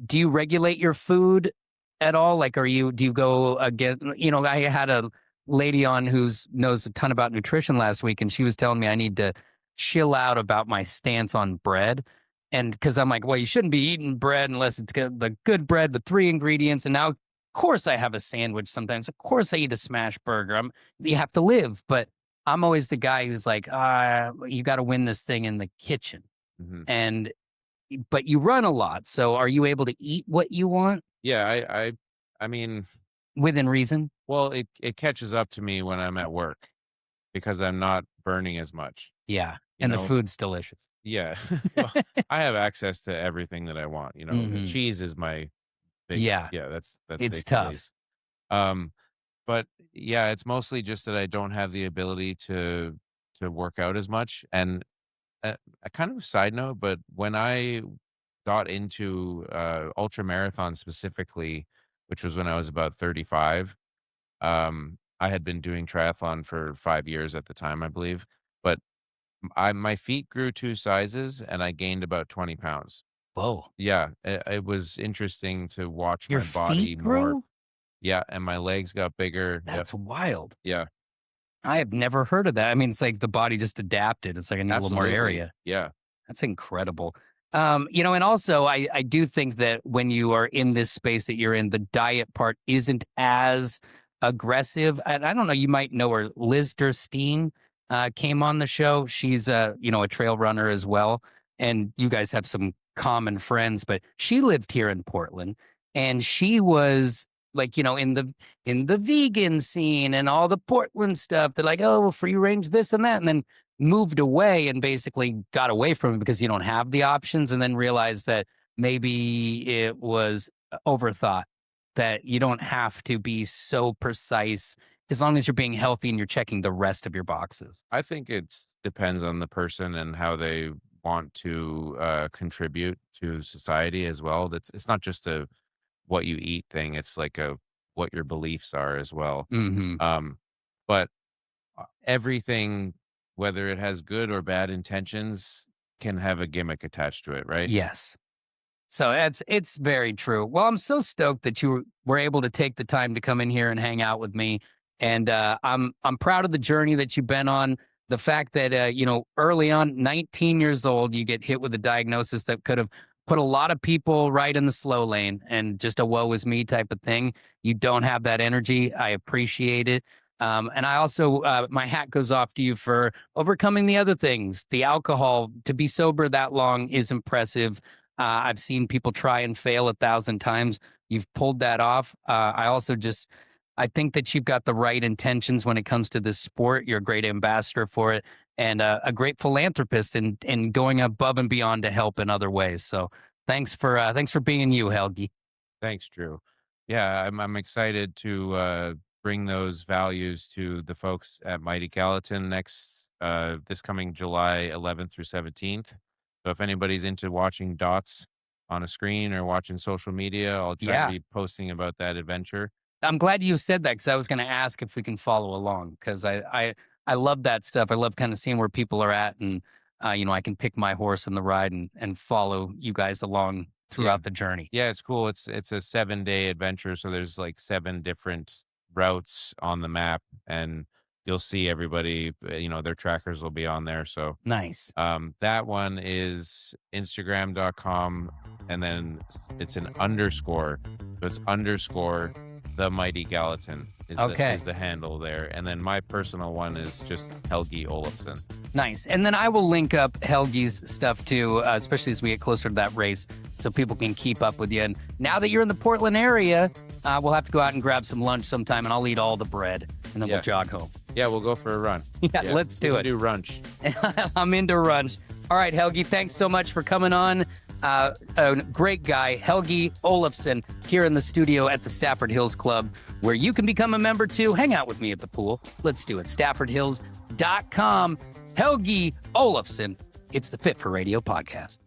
do you regulate your food at all? Like, do you go again? I had a lady on who's knows a ton about nutrition last week, and she was telling me I need to chill out about my stance on bread. And because I'm like, well, you shouldn't be eating bread unless it's the good bread with 3 ingredients. And now, of course, I have a sandwich sometimes. Of course, I eat a smash burger. You have to live, but I'm always the guy who's like, you got to win this thing in the kitchen.
Mhm.
And but you run a lot, so are you able to eat what you want
Yeah, I mean,
within reason?
well, it catches up to me when I'm at work because I'm not burning as much,
Yeah,
you
and the
know?
food's delicious.
Yeah. Well, I have access to everything that I want,
Mhm.
cheese is my big
Yeah,
yeah, that's the
it's tough.
Achilles. Um, but yeah, it's mostly just that I don't have the ability to work out as much, and a kind of side note, but when I got into, ultra marathon specifically, which was when I was about 35, I had been doing triathlon for 5 years at the time, I believe, but my feet grew 2 sizes and I gained about 20 pounds.
Whoa,
Yeah, it was interesting to watch
your
my
feet
body morph.
grew?
Yeah, and my legs got bigger. Yep.
That's wild.
Yeah,
I have never heard of that. I mean, it's like the body just adapted. It's like I need a little more
absolutely.
area.
Yeah.
That's incredible. And also I do think that when you are in this space that you're in, the diet part isn't as aggressive. And I don't know, you might know her, Liz Derstein came on the show. She's a trail runner as well. And you guys have some common friends, but she lived here in Portland and she was like, in the vegan scene and all the Portland stuff. They're like, oh, free range this and that. And then moved away and basically got away from it because you don't have the options and then realized that maybe it was overthought, that you don't have to be so precise as long as you're being healthy and you're checking the rest of your boxes.
I think it's depends on the person and how they want to, contribute to society as well. It's not just a what you eat thing, it's like a what your beliefs are as well.
Hmm.
Um, but everything, whether it has good or bad intentions, can have a gimmick attached to it, right?
Yes. So it's very true. Well, I'm so stoked that you were able to take the time to come in here and hang out with me, and I'm proud of the journey that you've been on. The fact that early on, 19 years old, you get hit with a diagnosis that could have put a lot of people right in the slow lane and just a woe is me type of thing. You don't have that energy. I appreciate it. And I also, my hat goes off to you for overcoming the other things. The alcohol, to be sober that long is impressive. I've seen people try and fail 1,000 times. You've pulled that off. I also just I think that you've got the right intentions when it comes to this sport. You're a great ambassador for it, and a great philanthropist in going above and beyond to help in other ways. So thanks for being you, Helgi.
Thanks, Drew. Yeah, I'm excited to bring those values to the folks at Mighty Gallatin this coming July 11th through 17th. So if anybody's into watching dots on a screen or watching social media, I'll try to
Yeah.
be posting about that adventure.
I'm glad you said that because I was going to ask if we can follow along because I love that stuff. I love kind of seeing where people are at, and I can pick my horse in the ride and follow you guys along
Yeah.
throughout the journey.
Yeah, it's cool. It's a 7-day adventure, so there's like 7 different routes on the map, and you'll see everybody. Their trackers will be on there. So
Nice.
that one is Instagram.com, and then it's an underscore. So it's underscore the Mighty Gallatin
Okay.
is the handle there, and then my personal one is just Helgi Olafson.
Nice. And then I will link up Helgi's stuff too, especially as we get closer to that race, so people can keep up with you. And now that you're in the Portland area, we'll have to go out and grab some lunch sometime, and I'll eat all the bread, and then
Yeah.
we'll jog home.
Yeah, we'll go for a run.
Yeah, let's do
We
it.
can do brunch.
I'm into runch. All right, Helgi, thanks so much for coming on. A great guy, Helgi Olafson, here in the studio at the Stafford Hills Club, where you can become a member too. Hang out with me at the pool. Let's do it. StaffordHills.com. Helgi Olafson. It's the Fit for Radio podcast.